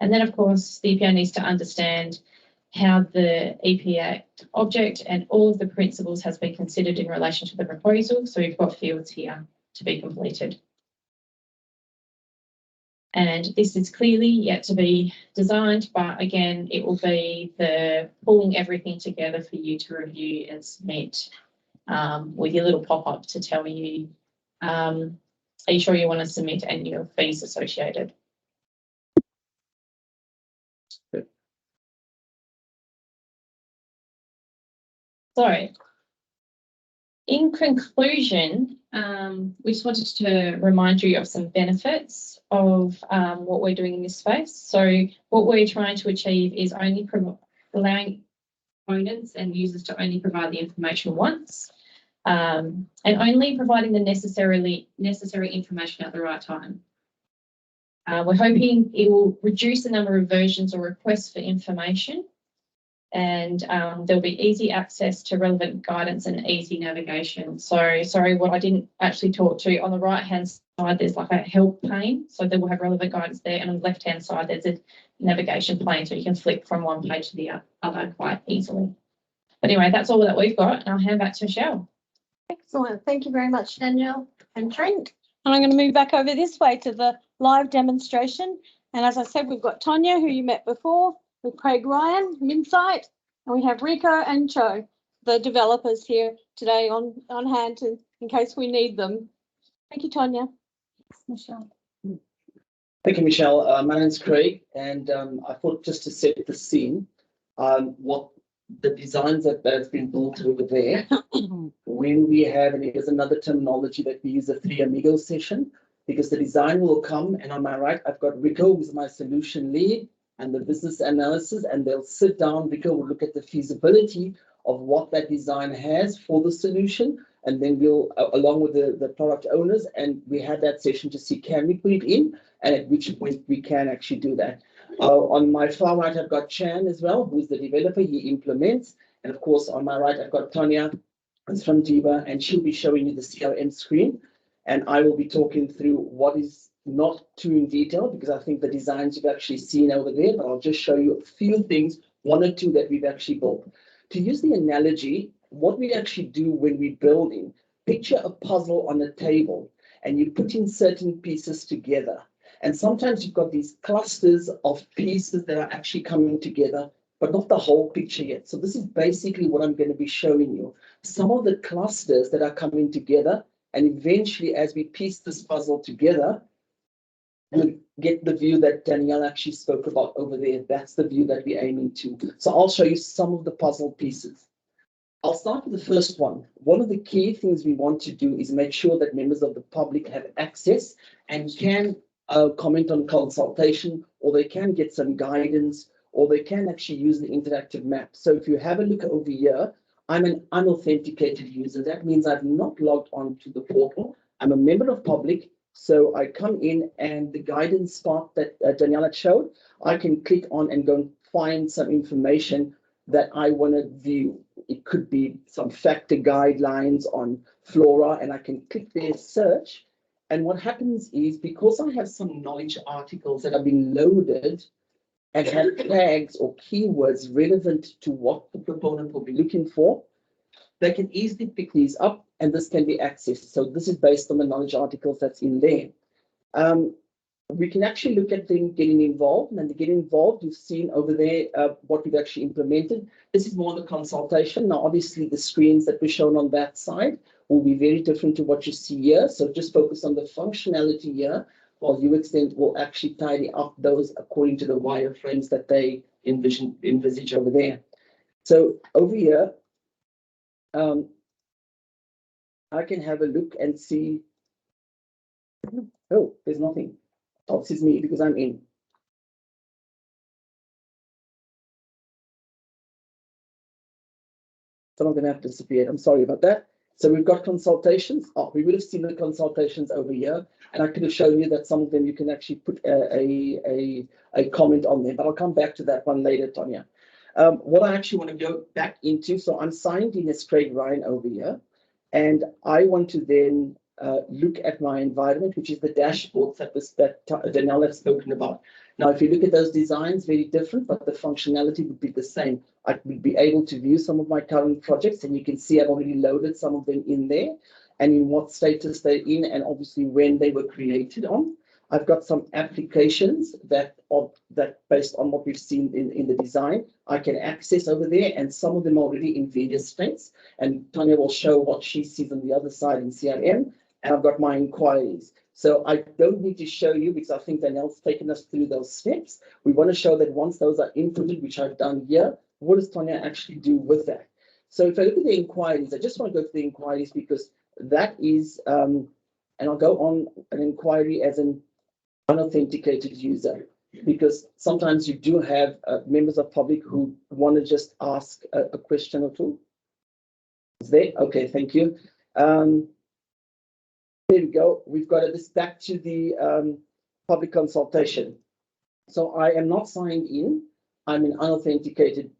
Speaker 6: And then, of course, the EPA needs to understand how the EPA object and all of the principles has been considered in relation to the proposal. So we've got fields here to be completed. And this is clearly yet to be designed, but again, it will be the pulling everything together for you to review and submit with your little pop-up to tell you, are you sure you want to submit and your fees associated? So, in conclusion, we just wanted to remind you of some benefits of what we're doing in this space. So what we're trying to achieve is only allowing proponents and users to only provide the information once. and only providing the necessary information at the right time. We're hoping it will reduce the number of versions or requests for information, and there'll be easy access to relevant guidance and easy navigation. So sorry, what I didn't actually talk to, on the right hand side there's like a help pane, so they will have relevant guidance there, and on the left hand side there's a navigation pane, so you can flick from one page to the other quite easily. But anyway, that's all that we've got, and I'll hand back to Michelle.
Speaker 1: Excellent. Thank you very much, Danielle and Trent. And I'm going to move back over this way to the live demonstration. And as I said, we've got Tanja, who you met before, with Craig Ryan from Insight, and we have Rico and Cho, the developers here today on hand in case we need them. Thank you, Tanja. Michelle.
Speaker 7: Thank you, Michelle. My name is Craig, and I thought just to set the scene, what the designs that's been built over there, when we have, and here's another terminology that we use, a three amigos session, because the design will come, and on my right, I've got Rico, who's my solution lead, and the business analysis, and they'll sit down. Rico will look at the feasibility of what that design has for the solution, and then we'll, along with the product owners, and we had that session to see, can we put it in, and at which point we can actually do that. On my far right, I've got Chan as well, who's the developer. He implements. And of course, on my right, I've got Tanja, who's from Diva, and she'll be showing you the CRM screen. And I will be talking through what is not too in detail, because I think the designs you've actually seen over there, but I'll just show you a few things, one or two that we've actually built. To use the analogy, what we actually do when we're building, picture a puzzle on a table, and you put in certain pieces together. And sometimes you've got these clusters of pieces that are actually coming together, but not the whole picture yet. So this is basically what I'm going to be showing you. Some of the clusters that are coming together, and eventually as we piece this puzzle together, we'll get the view that Danielle actually spoke about over there. That's the view that we're aiming to. So I'll show you some of the puzzle pieces. I'll start with the first one. One of the key things we want to do is make sure that members of the public have access and can comment on consultation, or they can get some guidance, or they can actually use the interactive map. So if you have a look over here, I'm an unauthenticated user. That means I've not logged on to the portal. I'm a member of public. So I come in, and the guidance spot that Daniela showed, I can click on and go and find some information that I want to view. It could be some factor guidelines on flora, and I can click there, search. And what happens is, because I have some knowledge articles that have been loaded and have tags or keywords relevant to what the proponent will be looking for, they can easily pick these up, and this can be accessed. So this is based on the knowledge articles that's in there. We can actually look at them getting involved, and the getting involved, you've seen over there what we've actually implemented. This is more the consultation. Now, obviously, the screens that were shown on that side will be very different to what you see here. So just focus on the functionality here, while UXTend will actually tidy up those according to the wireframes that they envisage over there. So over here, I can have a look and see. Oh, there's nothing. Oh, this is me because I'm in. Some of them have disappeared. I'm sorry about that. So we've got consultations. Oh, we would have seen the consultations over here, and I could have shown you that some of them you can actually put a comment on there, but I'll come back to that one later, Tanja. What I actually want to go back into, so I'm signed in as Craig Ryan over here, and I want to then look at my environment, which is the dashboard that Danielle has spoken about. Now, if you look at those designs, very different, but the functionality would be the same. I would be able to view some of my current projects, and you can see I've already loaded some of them in there, and in what status they're in, and obviously when they were created on. I've got some applications that based on what we've seen in the design, I can access over there, and some of them are already in various states. And Tanja will show what she sees on the other side in CRM. And I've got my inquiries. So I don't need to show you, because I think Danielle's taken us through those steps. We want to show that once those are inputted, which I've done here, what does Tanja actually do with that? So if I look at the inquiries, I just want to go to the inquiries, because that is, and I'll go on an inquiry as an unauthenticated user, because sometimes you do have members of public who want to just ask a question or two. Is there? Okay, thank you. There we go. We've got this back to the public consultation. So I am not signed in. I'm an unauthenticated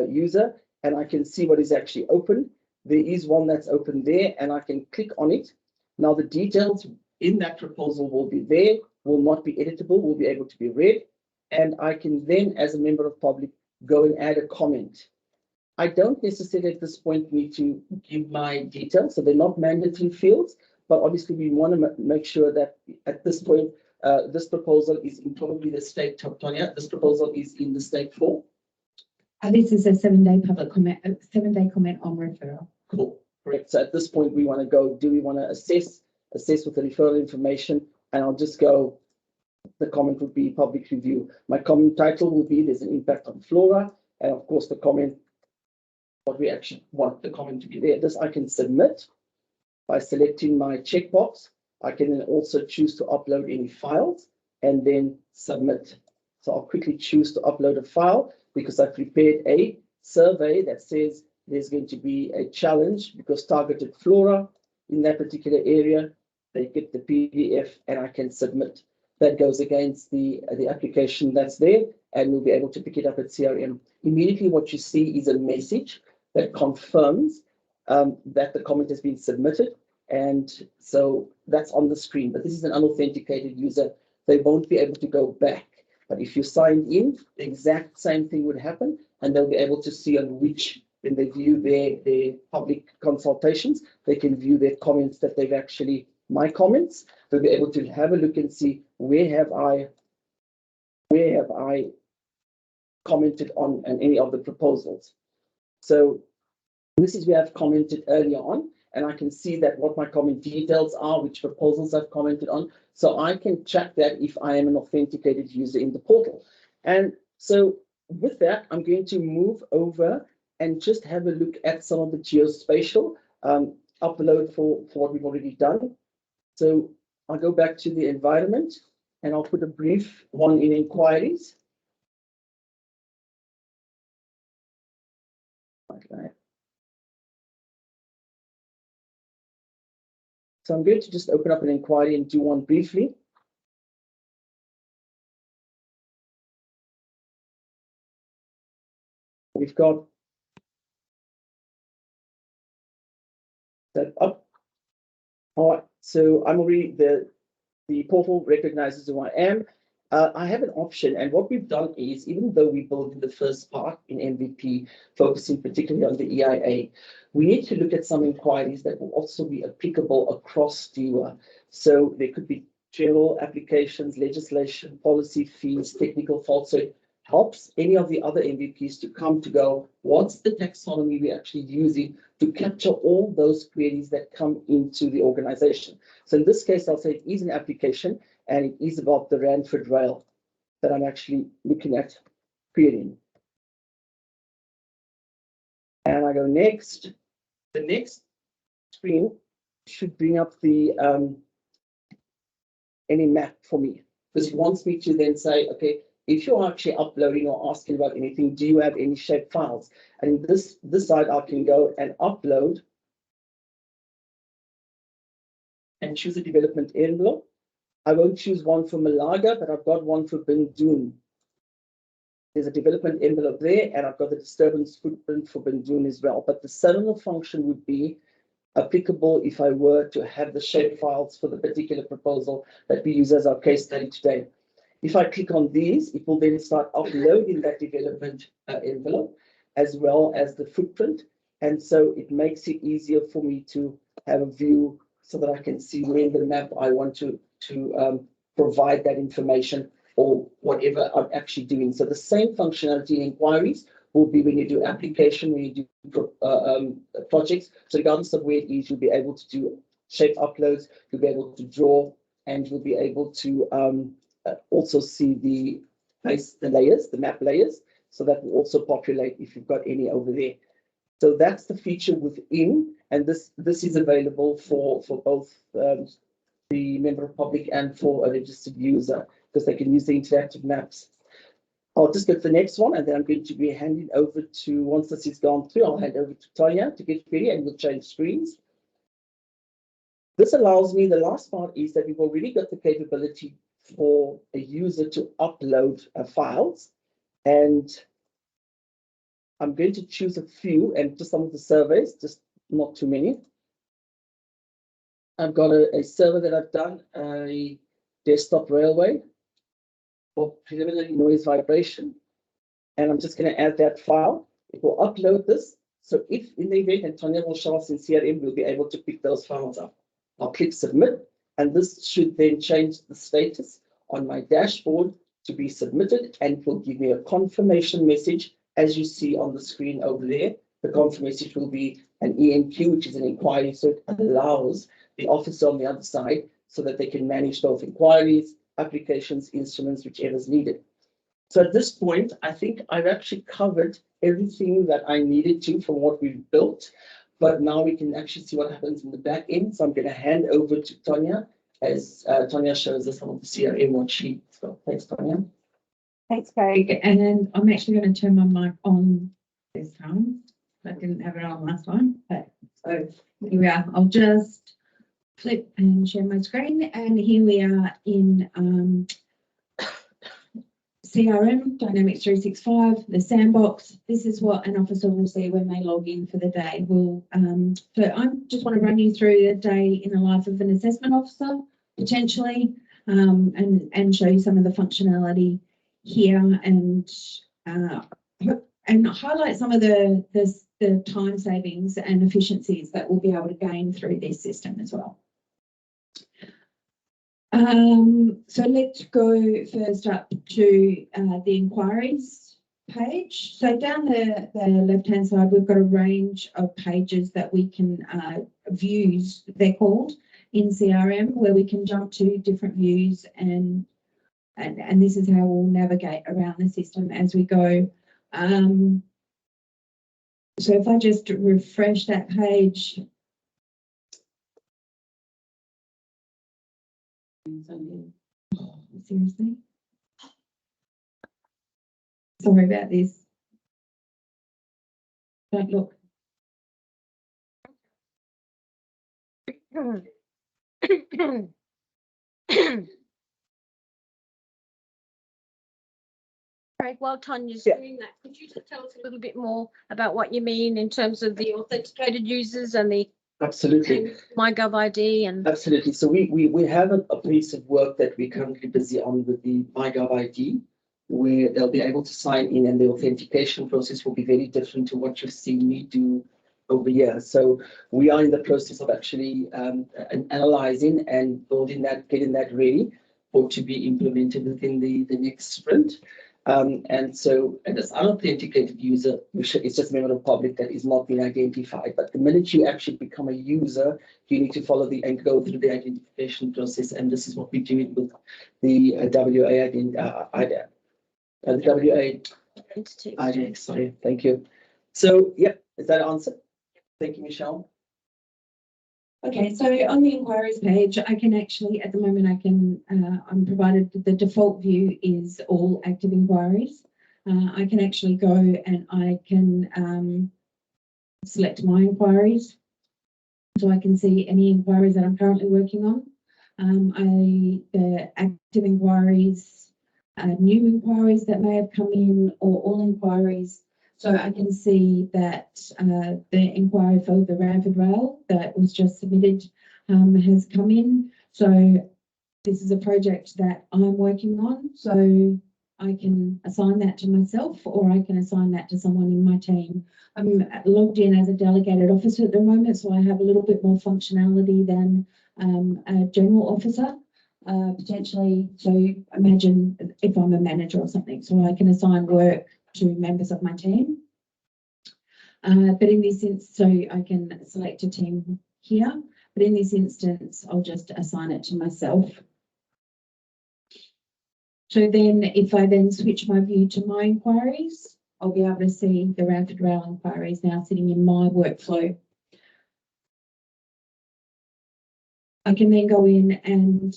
Speaker 7: user, and I can see what is actually open. There is one that's open there, and I can click on it. Now the details in that proposal will be there, will not be editable, will be able to be read. And I can then, as a member of public, go and add a comment. I don't necessarily at this point need to give my details, so they're not mandatory fields, but obviously we want to make sure that at this point, this proposal is in probably the state, Tanja, this proposal is in the state form.
Speaker 8: This is a 7-day public comment, a 7-day comment on referral.
Speaker 7: Cool, correct. So at this point, we want to go, do we want to assess with the referral information? And I'll just go, the comment would be public review. My comment title will be, there's an impact on flora. And of course, the comment, what we actually want the comment to be there. This I can submit by selecting my checkbox. I can then also choose to upload any files and then submit. So I'll quickly choose to upload a file because I prepared a survey that says there's going to be a challenge because targeted flora in that particular area. They get the PDF and I can submit. That goes against the application that's there, and we'll be able to pick it up at CRM. Immediately what you see is a message that confirms that the comment has been submitted. And so that's on the screen, but this is an unauthenticated user. They won't be able to go back. But if you signed in, the exact same thing would happen, and they'll be able to see on which, when they view their public consultations, they can view their comments that they've actually, my comments, they'll be able to have a look and see where have I commented on any of the proposals. So this is where I've commented earlier on, and I can see that what my comment details are, which proposals I've commented on. So I can check that if I am an authenticated user in the portal. And so with that, I'm going to move over and just have a look at some of the geospatial upload for what we've already done. So I'll go back to the environment and I'll put a brief one in inquiries. Okay. So I'm going to just open up an inquiry and do one briefly. We've got that up. All right, so I'm already, the portal recognizes who I am. I have an option, and what we've done is, even though we built the first part in MVP, focusing particularly on the EIA, we need to look at some inquiries that will also be applicable across DEWA. So there could be general applications, legislation, policy, fees, technical faults. So it helps any of the other MVPs to come to go, what's the taxonomy we're actually using to capture all those queries that come into the organization? So in this case, I'll say it is an application, and it is about the Ranford Rail that I'm actually looking at querying. And I go next. The next screen should bring up the any map for me. This wants me to then say, okay, if you're actually uploading or asking about anything, do you have any shape files? And this side I can go and upload and choose a development envelope. I won't choose one for Malaga, but I've got one for Bendoon. There's a development envelope there, and I've got the disturbance footprint for Bendoon as well. But the similar function would be applicable if I were to have the shape files for the particular proposal that we use as our case study today. If I click on these, it will then start uploading that development envelope as well as the footprint. And so it makes it easier for me to have a view so that I can see where in the map I want to provide that information or whatever I'm actually doing. So the same functionality in inquiries will be when you do application, when you do projects. So regardless of where it is, you'll be able to do shape uploads, you'll be able to draw, and you'll be able to also see the layers, the map layers. So that will also populate if you've got any over there. So that's the feature within, and this is available for both the member of public and for a registered user, because they can use the interactive maps. I'll just get the next one, and then I'm going to be handing over to, once this is gone through, I'll hand over to Tanja to get ready, and we'll change screens. This allows me, the last part is that we've already got the capability for a user to upload files, and I'm going to choose a few and just some of the surveys, just not too many. I've got a survey that I've done, a desktop railway for preliminary noise vibration, and I'm just going to add that file. It will upload this. So if in the event, and Tanja will show us in CRM, we'll be able to pick those files up. I'll click submit, and this should then change the status on my dashboard to be submitted, and it will give me a confirmation message, as you see on the screen over there. The confirmation message will be an ENQ, which is an inquiry, so it allows the officer on the other side so that they can manage both inquiries, applications, instruments, whichever is needed. So at this point, I think I've actually covered everything that I needed to from what we've built, but now we can actually see what happens in the back end. So I'm going to hand over to Tanja as Tanja shows us some of the CRM what she's got. Thanks, Tanja.
Speaker 8: Thanks, Craig. And I'm actually going to turn my mic on this time. I didn't have it on last time, but so here we are. I'll just flip and share my screen, and here we are in CRM, Dynamics 365, the sandbox. This is what an officer will see when they log in for the day. So I just want to run you through a day in the life of an assessment officer, potentially, and show you some of the functionality here, and highlight some of the time savings and efficiencies that we'll be able to gain through this system as well. So let's go first up to the inquiries page. So down the left-hand side, we've got a range of pages that we can views, they're called, in CRM, where we can jump to different views, and this is how we'll navigate around the system as we go. So if I just refresh that page. Oh, seriously? Sorry about this. Don't look.
Speaker 1: Craig, while Tanya's
Speaker 7: Yeah.
Speaker 1: doing that, could you just tell us a little bit more about what you mean in terms of the authenticated users and the
Speaker 7: Absolutely.
Speaker 1: MyGov ID and
Speaker 7: Absolutely. So we have a piece of work that we're currently busy on with the MyGov ID, where they'll be able to sign in, and the authentication process will be very different to what you've seen me do over here. So we are in the process of actually analyzing and building that, getting that ready for to be implemented within the next sprint. And as unauthenticated user, it's just a member of the public that is not being identified. But the minute you actually become a user, you need to follow and go through the identification process. And this is what we do with the
Speaker 1: entity.
Speaker 7: ID. Sorry, thank you. So, yeah, is that answer? Thank you, Michelle.
Speaker 8: Okay, so on the inquiries page, I can actually, at the moment, I'm provided the default view is all active inquiries. I can actually go and I can select my inquiries. So I can see any inquiries that I'm currently working on. The active inquiries, new inquiries that may have come in, or all inquiries. So I can see that the inquiry for the Ranford Rail that was just submitted has come in. So this is a project that I'm working on. So I can assign that to myself, or I can assign that to someone in my team. I'm logged in as a delegated officer at the moment, so I have a little bit more functionality than a general officer. Potentially, so imagine if I'm a manager or something, so I can assign work to members of my team. But in this instance, so I can select a team here, but in this instance, I'll just assign it to myself. So then if I then switch my view to my inquiries, I'll be able to see the Ranford Rail inquiries now sitting in my workflow. I can then go in and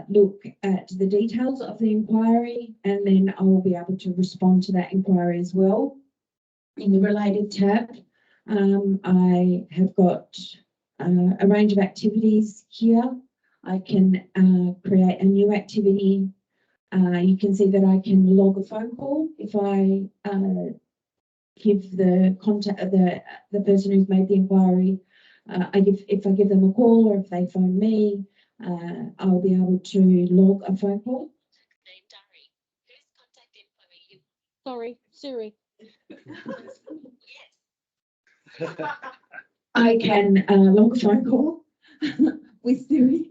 Speaker 8: look at the details of the inquiry, and then I will be able to respond to that inquiry as well. In the related tab, I have got a range of activities here. I can create a new activity. You can see that I can log a phone call if I give the contact the person who's made the inquiry. If I give them a call or if they phone me, I'll be able to log a phone call.
Speaker 1: Sorry, Siri.
Speaker 8: I can log a phone call with Siri.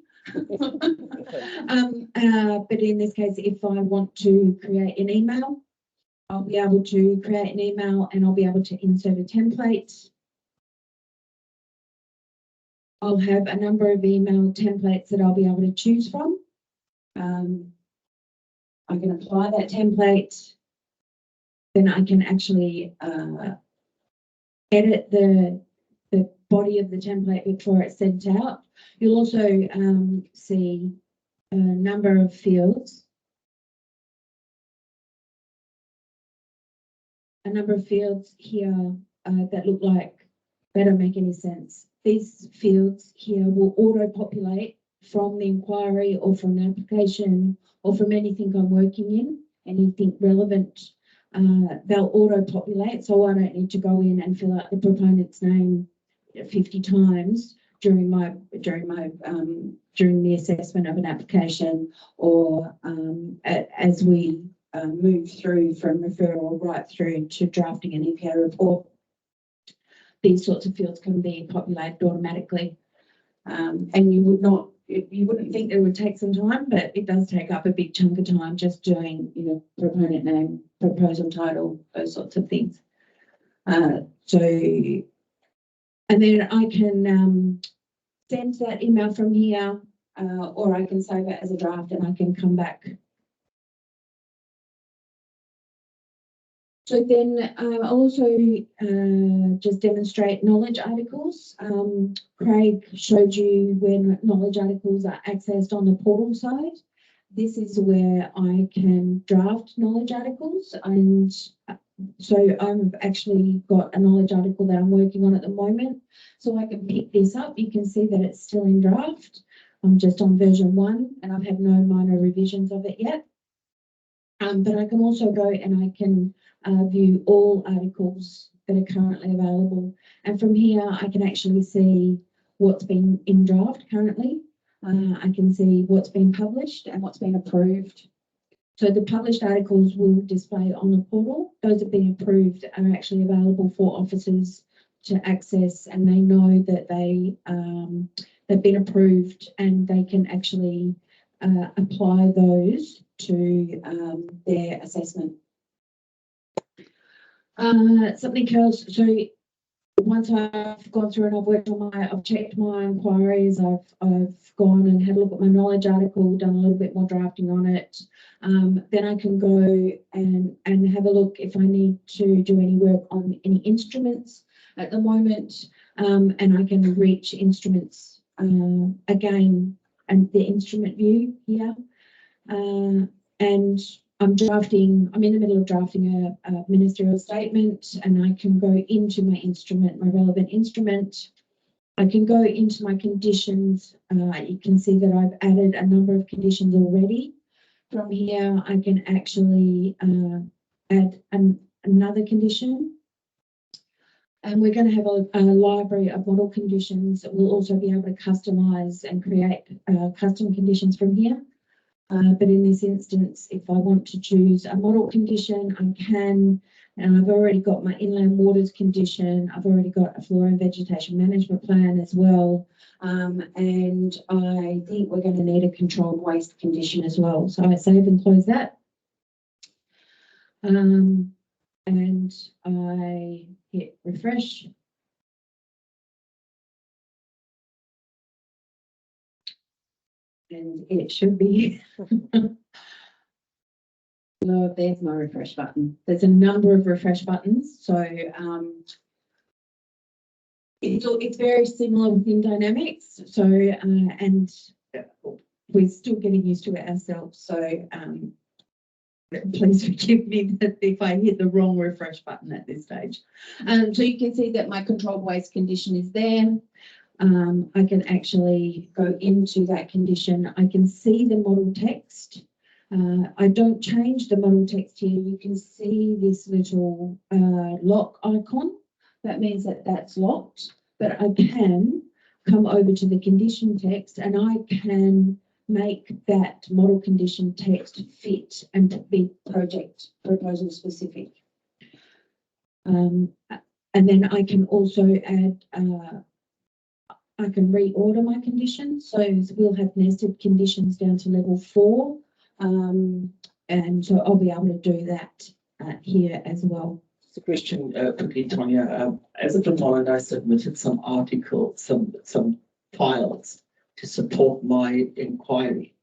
Speaker 8: But in this case, if I want to create an email, I'll be able to create an email and I'll be able to insert a template. I'll have a number of email templates that I'll be able to choose from. I can apply that template. Then I can actually edit the body of the template before it's sent out. You'll also see a number of fields. A number of fields here that look like they don't make any sense. These fields here will auto-populate from the inquiry or from the application or from anything I'm working in, anything relevant. They'll auto-populate, so I don't need to go in and fill out the proponent's name 50 times during the assessment of an application, or as we move through from referral right through to drafting an EPA report. These sorts of fields can be populated automatically, and you wouldn't think it would take some time, but it does take up a big chunk of time just doing, proponent name, proposal title, those sorts of things. And then I can send that email from here, or I can save it as a draft and I can come back. So then I'll also just demonstrate knowledge articles. Craig showed you where knowledge articles are accessed on the portal side. This is where I can draft knowledge articles, and so I've actually got a knowledge article that I'm working on at the moment. So I can pick this up. You can see that it's still in draft. I'm just on version 1 and I've had no minor revisions of it yet. But I can also go and I can view all articles that are currently available. And from here, I can actually see what's been in draft currently. I can see what's been published and what's been approved. So the published articles will display on the portal. Those that have been approved are actually available for officers to access, and they know that they've been approved and they can actually apply those to their assessment. Something else, so once I've gone through and I've checked my inquiries, I've gone and had a look at my knowledge article, done a little bit more drafting on it. Then I can go and have a look if I need to do any work on any instruments at the moment, and I can reach instruments again and the instrument view here. And I'm in the middle of drafting a ministerial statement, and I can go into my instrument, my relevant instrument. I can go into my conditions. You can see that I've added a number of conditions already. From here, I can actually add another condition. And we're going to have a library of model conditions that will also be able to customize and create custom conditions from here. But in this instance, if I want to choose a model condition, I can, and I've already got my inland waters condition. I've already got a flora and vegetation management plan as well. And I think we're going to need a controlled waste condition as well. So I save and close that. And I hit refresh. And it should be. Oh, there's my refresh button. There's a number of refresh buttons. So it's very similar within Dynamics. So and we're still getting used to it ourselves. So please forgive me if I hit the wrong refresh button at this stage. So you can see that my controlled waste condition is there. I can actually go into that condition. I can see the model text. I don't change the model text here. You can see this little lock icon. That means that that's locked, but I can come over to the condition text and I can make that model condition text fit and be project proposal specific. And then I can also add, I can reorder my conditions. So we'll have nested conditions down to level 4. And so I'll be able to do that here as well.
Speaker 7: The question quickly, Tanja. As a proponent, I submitted some articles, some files to support my inquiry.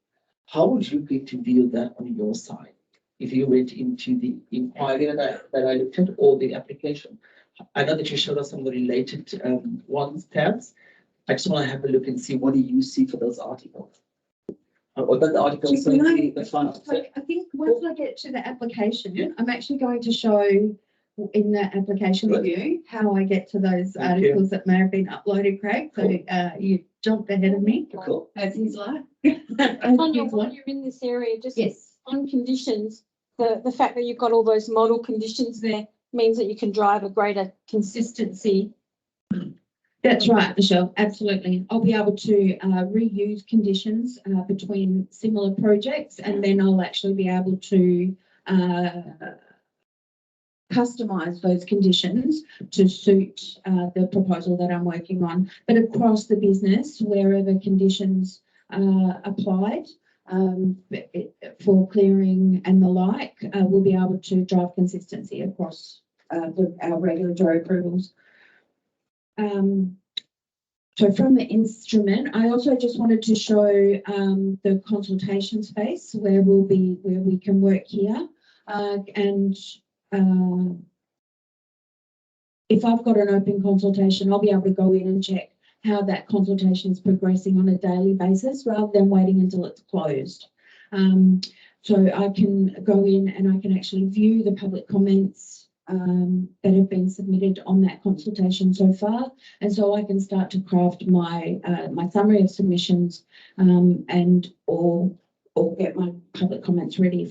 Speaker 7: How would you get to view that on your side? If you went into the inquiry that I looked at, or the application, I know that you showed us some of the related ones tabs. I just want to have a look and see what do you see for those articles. Or the articles, the final.
Speaker 8: I think once I get to the application, I'm actually going to show in the application view how I get to those articles that may have been uploaded, Craig. So you jumped ahead of me.
Speaker 7: Cool.
Speaker 8: As he's like.
Speaker 1: Tanja, while you're in this area, just on conditions, the fact that you've got all those model conditions there means that you can drive a greater consistency.
Speaker 8: That's right, Michelle, absolutely. I'll be able to reuse conditions between similar projects, and then I'll actually be able to customise those conditions to suit the proposal that I'm working on. But across the business, wherever conditions applied for clearing and the like, we'll be able to drive consistency across our regulatory approvals. So from the instrument, I also just wanted to show the consultation space where we can work here. If I've got an open consultation, I'll be able to go in and check how that consultation is progressing on a daily basis rather than waiting until it's closed. So I can go in and I can actually view the public comments that have been submitted on that consultation so far, and so I can start to craft my my summary of submissions and or get my public comments ready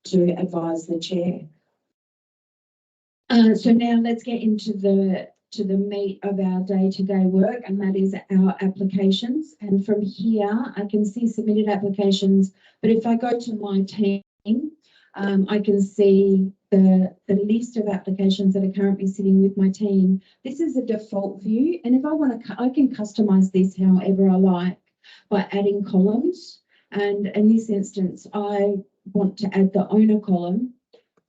Speaker 8: to advise the chair. So now let's get into the meat of our day-to-day work, and that is our applications. And from here, I can see submitted applications, but if I go to my team, I can see the list of applications that are currently sitting with my team. This is a default view, and if I want to, I can customize this however I like by adding columns. And in this instance, I want to add the owner column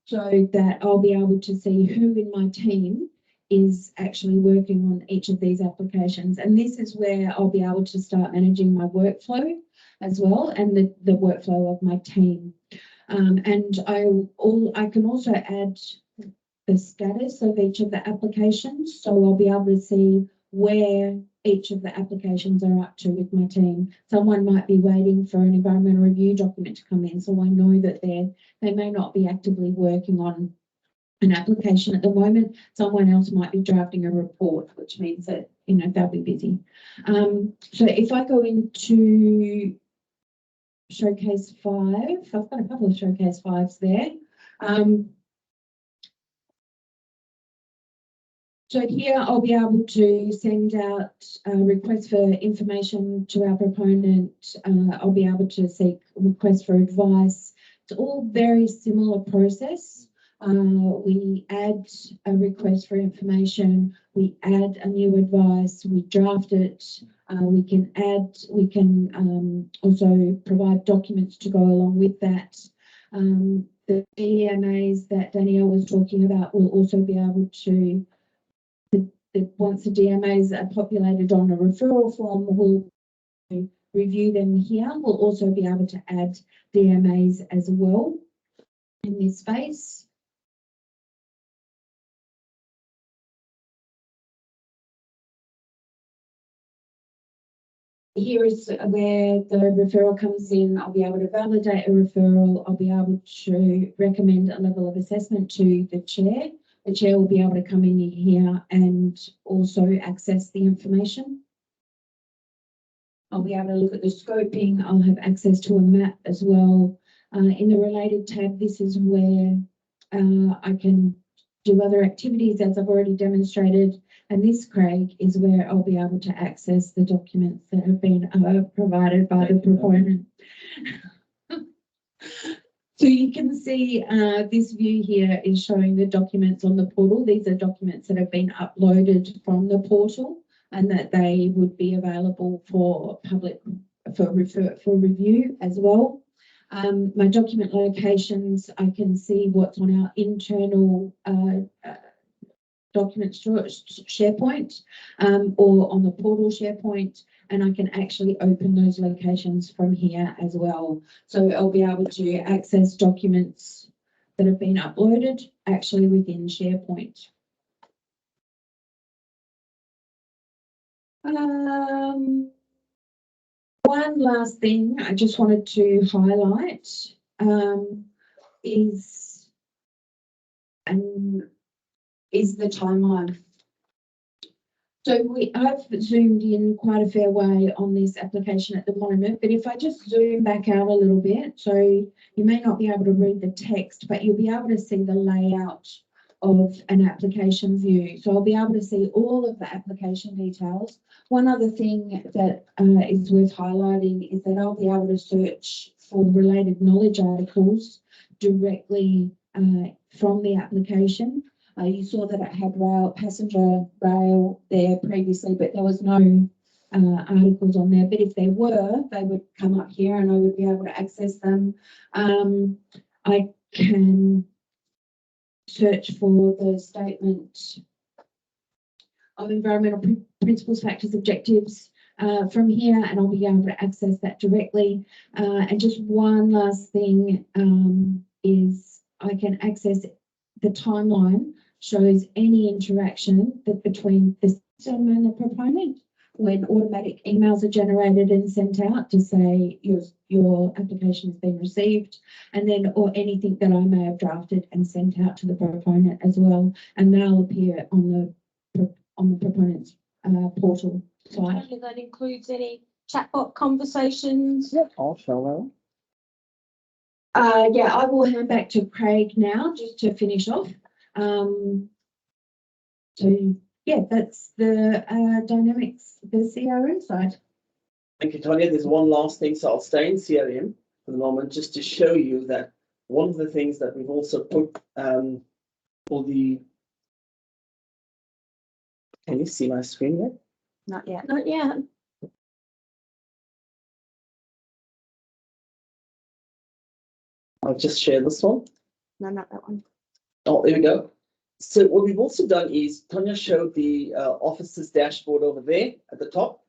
Speaker 8: so that I'll be able to see who in my team is actually working on each of these applications. And this is where I'll be able to start managing my workflow as well, and the workflow of my team. And I can also add the status of each of the applications, so I'll be able to see where each of the applications are up to with my team. Someone might be waiting for an environmental review document to come in, so I know that they may not be actively working on an application at the moment. Someone else might be drafting a report, which means that they'll be busy. So if I go into Showcase 5, I've got a couple of Showcase 5s there. So here I'll be able to send out requests for information to our proponent. I'll be able to seek requests for advice. It's all very similar process. We add a request for information, we add a new advice, we draft it, we can also provide documents to go along with that. The DMAs that Danielle was talking about will also be able to, once the DMAs are populated on a referral form, we'll review them here. We'll also be able to add DMAs as well in this space. Here is where the referral comes in. I'll be able to validate a referral. I'll be able to recommend a level of assessment to the chair the chair will be able to come in here and also access the information. I'll be able to look at the scoping. I'll have access to a map as well. In the related tab, this is where I can do other activities as I've already demonstrated. And this, Craig, is where I'll be able to access the documents that have been provided by the proponent. So you can see this view here is showing the documents on the portal. These are documents that have been uploaded from the portal and that they would be available for public for review as well. My document locations, I can see what's on our internal document SharePoint or on the portal SharePoint, and I can actually open those locations from here as well. So I'll be able to access documents that have been uploaded actually within SharePoint. One last thing I just wanted to highlight is the timeline. So I've zoomed in quite a fair way on this application at the moment, but if I just zoom back out a little bit, so you may not be able to read the text, but you'll be able to see the layout of an application view. So I'll be able to see all of the application details. One other thing that is worth highlighting is that I'll be able to search for related knowledge articles directly from the application. You saw that it had passenger rail there previously, but there was no articles on there. But if there were, they would come up here and I would be able to access them. I can search for the statement of environmental principles, factors, objectives from here, and I'll be able to access that directly. And just one last thing is I can access the timeline, shows any interaction that between the system and the proponent when automatic emails are generated and sent out to say your application has been received, and then or anything that I may have drafted and sent out to the proponent as well, and they'll appear on the proponent's portal site.
Speaker 1: That includes any chatbot conversations.
Speaker 7: Yep, I'll show
Speaker 8: Yeah, I will hand back to Craig now just to finish off. So yeah, that's the dynamics, the CRM side.
Speaker 7: Thank you, Tanja. There's one last thing, so I'll stay in CRM for the moment, just to show you that one of the things that we've also put for the. Can you see my screen there?
Speaker 2: Not yet.
Speaker 1: Not yet.
Speaker 7: I'll just share this one.
Speaker 2: No, not that one.
Speaker 7: Oh, there we go. So what we've also done is Tanja showed the officer's dashboard over there at the top,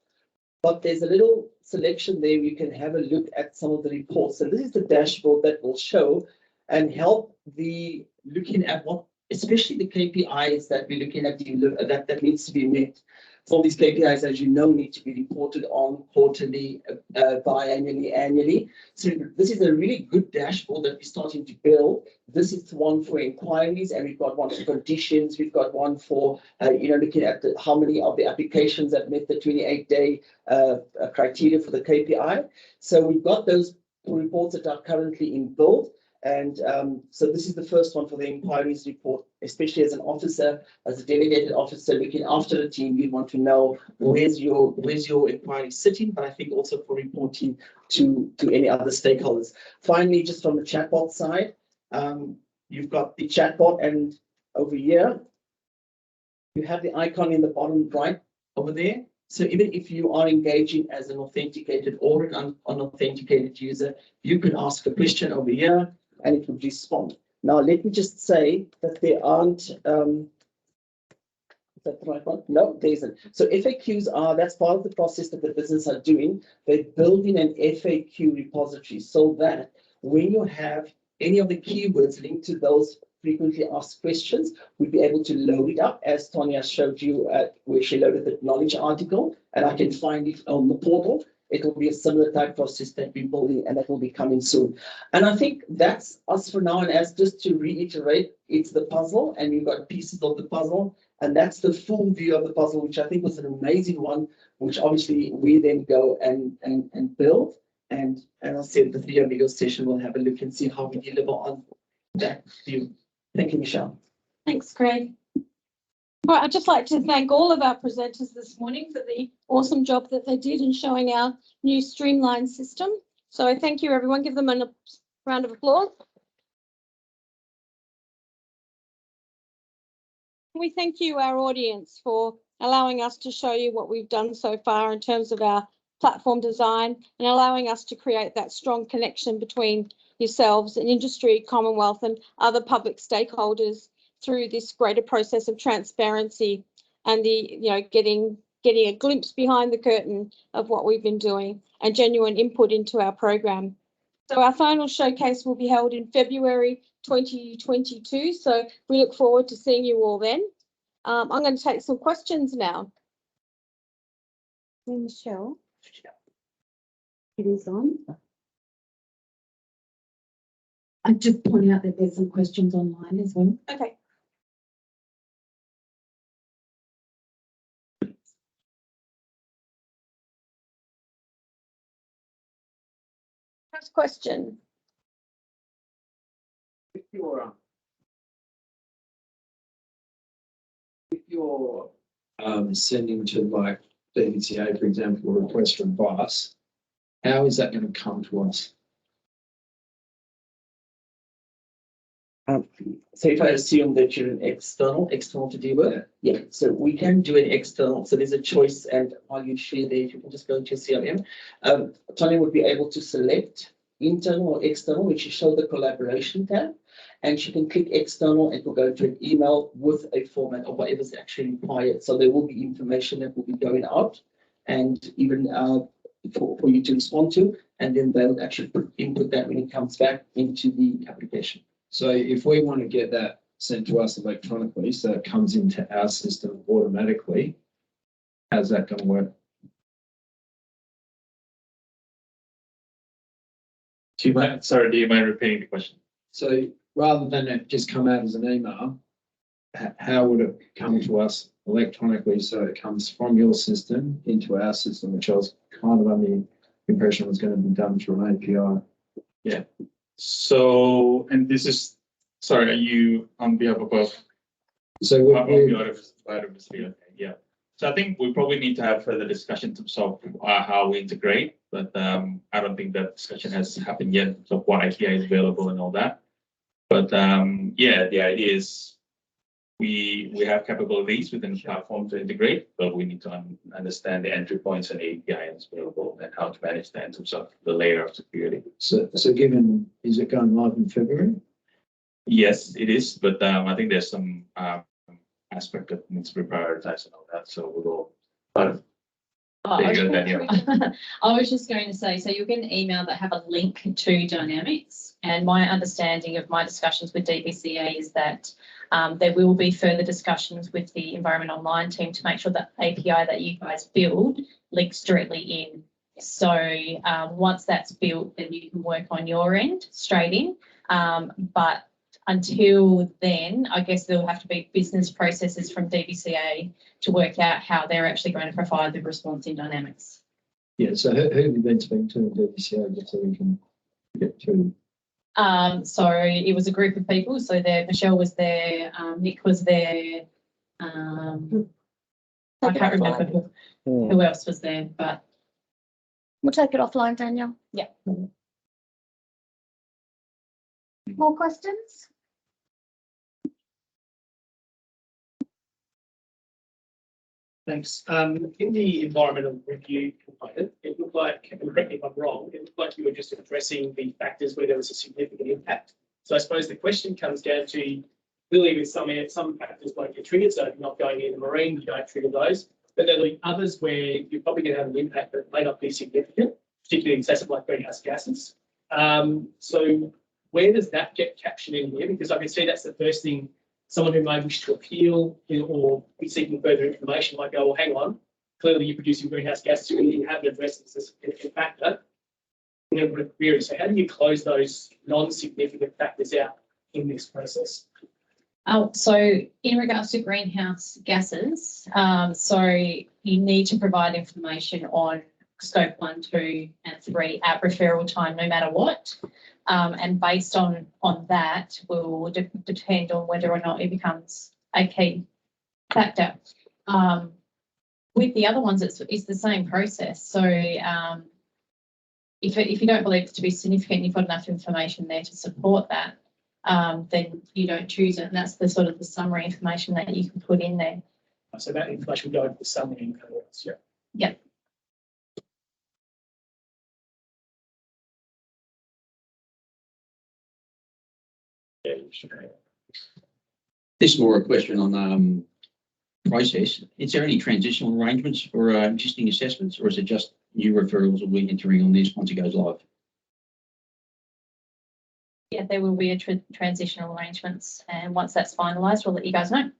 Speaker 7: but there's a little selection there where you can have a look at some of the reports. So this is the dashboard that will show and help the looking at what, especially the KPIs that we're looking at, that needs to be met. So all these KPIs, as you know, need to be reported on quarterly, biannually, annually. So this is a really good dashboard that we're starting to build. This is the one for inquiries, and we've got one for conditions. We've got one for, looking at how many of the applications have met the 28-day criteria for the KPI. So we've got those reports that are currently in build. And so this is the first one for the inquiries report, especially as an officer, as a delegated officer looking after the team. You want to know where's your inquiry sitting, but I think also for reporting to any other stakeholders. Finally, just from the chatbot side, you've got the chatbot, and over here, you have the icon in the bottom right over there. So even if you are engaging as an authenticated or an unauthenticated user, you can ask a question over here, and it will respond. Now, let me just say that there aren't, is that the right one? No, there isn't. So FAQs that's part of the process that the business are doing. They're building an FAQ repository so that when you have any of the keywords linked to those frequently asked questions, we'll be able to load it up, as Tanja showed you where she loaded the knowledge article, and I can find it on the portal. it will be a similar type process that we're building and that will be coming soon. And I think that's us for now. And as just to reiterate, it's the puzzle and we've got pieces of the puzzle, and that's the full view of the puzzle, which I think was an amazing one, which obviously we then go and build. And as I said, the video video session will have a look and see how we deliver on that view. Thank you, Michelle.
Speaker 1: Thanks, Craig. All right, I'd just like to thank all of our presenters this morning for the awesome job that they did in showing our new streamlined system. So thank you, everyone. Give them a round of applause. We thank you, our audience, for allowing us to show you what we've done so far in terms of our platform design and allowing us to create that strong connection between yourselves and industry, Commonwealth and other public stakeholders through this greater process of transparency and getting a glimpse behind the curtain of what we've been doing and genuine input into our program. So our final showcase will be held in February 2022. So we look forward to seeing you all then. I'm going to take some questions now.
Speaker 2: Michelle, it is on.
Speaker 8: I just point out that there's some questions online as well.
Speaker 1: Okay. First question.
Speaker 9: If you're sending to like the NCA, for example, a request for advice, how is that going to come to us?
Speaker 7: So if I assume that you're an external to deal with, yeah, so we can do an external. So there's a choice, and while you share there, if you can just go into CRM, Tanja would be able to select internal or external, which you show the collaboration tab, and she can click external. It will go to an email with a format of whatever's actually required. So there will be information that will be going out, and even for you to respond to, and then they'll actually input that when it comes back into the application.
Speaker 9: So if we want to get that sent to us electronically, so it comes into our system automatically, how's that going to work?
Speaker 5: Do you mind repeating the question?
Speaker 9: So rather than it just come out as an email, how would it come to us electronically? So it comes from your system into our system, which I was kind of under the impression was going to be done through an API.
Speaker 5: Yeah. So, and this is, sorry, are you on behalf of both?
Speaker 9: So
Speaker 5: yeah. So I think we probably need to have further discussion in terms of how we integrate, but I don't think that discussion has happened yet of what API is available and all that. But yeah, the idea is we have capabilities within the platform to integrate, but we need to understand the entry points and APIs available and how to manage that in terms of the layer of security.
Speaker 9: So given, is it going live in February?
Speaker 5: Yes, it is, but I think there's some aspect that needs to be prioritized and all that. So we will.
Speaker 6: I was just going to say, so you'll get an email that have a link to Dynamics, and my understanding of my discussions with DBCA is that there will be further discussions with the Environment Online team to make sure that API that you guys build links directly in. So once that's built, then you can work on your end straight in. But until then, I guess there'll have to be business processes from DBCA to work out how they're actually going to provide the response in Dynamics.
Speaker 9: Yeah, so who have you been speaking to in DBCA just so we can get through?
Speaker 6: So it was a group of people. So there, Michelle was there, Nick was there. I can't remember who else was there, but
Speaker 1: we'll take it offline, Tanja.
Speaker 6: Yeah.
Speaker 1: More questions?
Speaker 10: Thanks. In the environmental review component, it looked like, and correct me if I'm wrong, it looked like you were just addressing the factors where there was a significant impact. So I suppose the question comes down to, clearly with some factors won't get triggered, so if you're not going in the marine, you don't trigger those. But there'll be others where you're probably going to have an impact that may not be significant, particularly excessive like greenhouse gases. So where does that get captured in here? Because I can see that's the first thing. Someone who may wish to appeal or be seeking further information might go, well, hang on, clearly you're producing greenhouse gases, so you have to address this as a factor. And then put a query. So how do you close those non-significant factors out in this process?
Speaker 6: So in regards to greenhouse gases, so you need to provide information on scope 1, 2 and 3 at referral time, no matter what. And based on that will depend on whether or not it becomes a key factor. With the other ones, it's the same process. So if you don't believe it to be significant, you've got enough information there to support that, then you don't choose it. And that's the sort of the summary information that you can put in there.
Speaker 10: So that information will go into the summary and codes, yeah.
Speaker 6: Yep.
Speaker 10: Yeah, you should.
Speaker 11: This is more a question on process. Is there any transitional arrangements for existing assessments, or is it just new referrals will be entering on this once it goes live?
Speaker 6: Yeah, there will be a transitional arrangements, and once that's finalised, we'll let you guys know.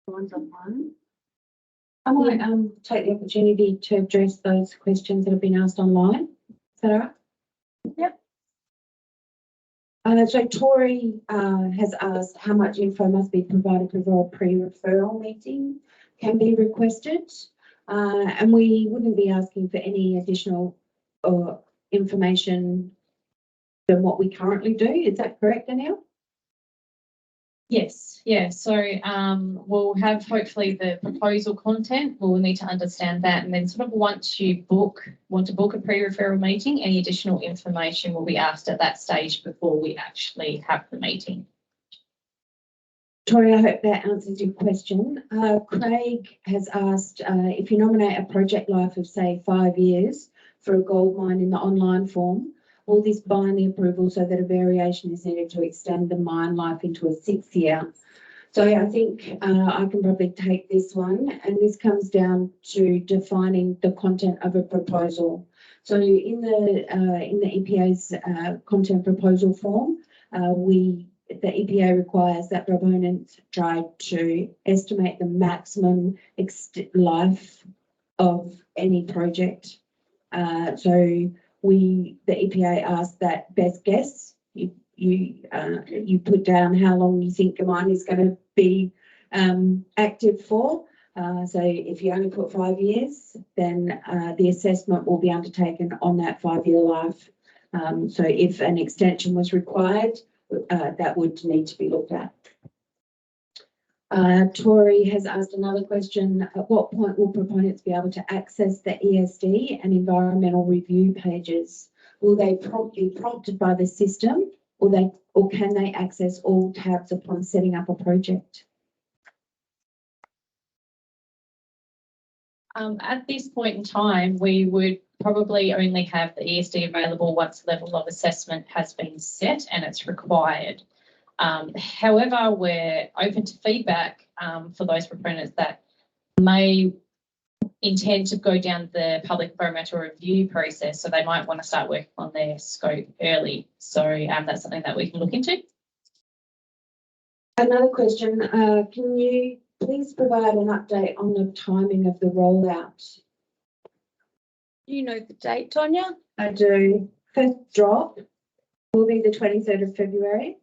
Speaker 8: One's online. I might take the opportunity to address those questions that have been asked online. Is that all right?
Speaker 6: Yep.
Speaker 8: So Tori has asked how much info must be provided before a pre-referral meeting can be requested. And we wouldn't be asking for any additional information than what we currently do. Is that correct, Danielle?
Speaker 6: Yes, yeah. So we'll have hopefully the proposal content. We'll need to understand that, and then sort of once you want to book a pre-referral meeting, any additional information will be asked at that stage before we actually have the meeting.
Speaker 8: Tori, I hope that answers your question. Craig has asked if you nominate a project life of say 5 years for a gold mine in the online form, will this bind the approval so that a variation is needed to extend the mine life into a 6th year? So I think I can probably take this one, and this comes down to defining the content of a proposal. So in the EPA's content proposal form, the EPA requires that proponents try to estimate the maximum life of any project. So the EPA asks that best guess. You put down how long you think the mine is going to be active for. So if you only put 5 years, then the assessment will be undertaken on that 5-year life. So if an extension was required, that would need to be looked at. Tori has asked another question. At what point will proponents be able to access the ESD and environmental review pages? Will they be prompted by the system, or can they access all tabs upon setting up a project?
Speaker 6: At this point in time, we would probably only have the ESD available once the level of assessment has been set and it's required. However, we're open to feedback for those proponents that may intend to go down the public environmental review process, so they might want to start working on their scope early. So that's something that we can look into.
Speaker 8: Another question, can you please provide an update on the timing of the rollout?
Speaker 1: Do you know the date, Tanja?
Speaker 8: I do. First drop will be the 23rd of February.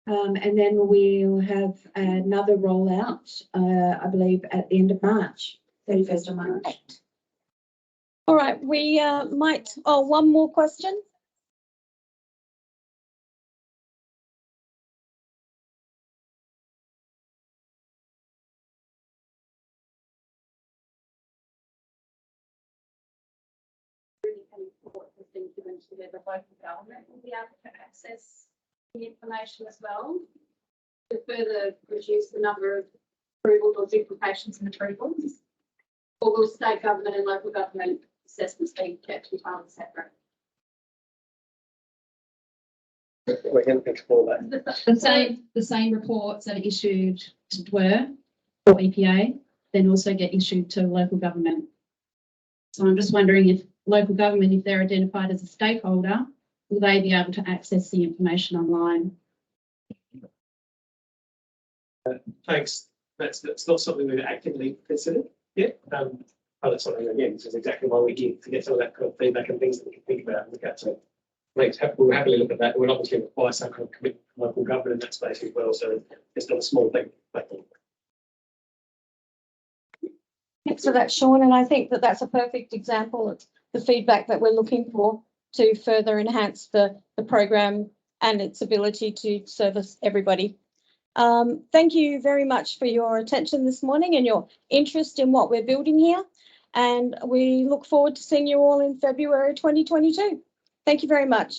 Speaker 8: And then we'll have another rollout, I believe, at the end of March, 31st of March.
Speaker 1: All right, we one more question.
Speaker 12: The local government will be able to access the information as well to further reduce the number of approvals or duplications in approvals, or will state government and local government assessments be kept entirely separate?
Speaker 4: We can explore that.
Speaker 13: The same reports that are issued to DWER or EPA then also get issued to local government. So I'm just wondering if local government, if they're identified as a stakeholder, will they be able to access the information online?
Speaker 10: Thanks. That's not something we've actively considered yet. That's something, again, this is exactly why we get to get some of that kind of feedback and things that we can think about and look at. So we'll happily look at that. We'll obviously require some kind of commitment from local government in that space as well. So it's not a small thing.
Speaker 1: Thanks for that, Sean. And I think that that's a perfect example of the feedback that we're looking for to further enhance the program and its ability to service everybody. Thank you very much for your attention this morning and your interest in what we're building here. And we look forward to seeing you all in February 2022. Thank you very much.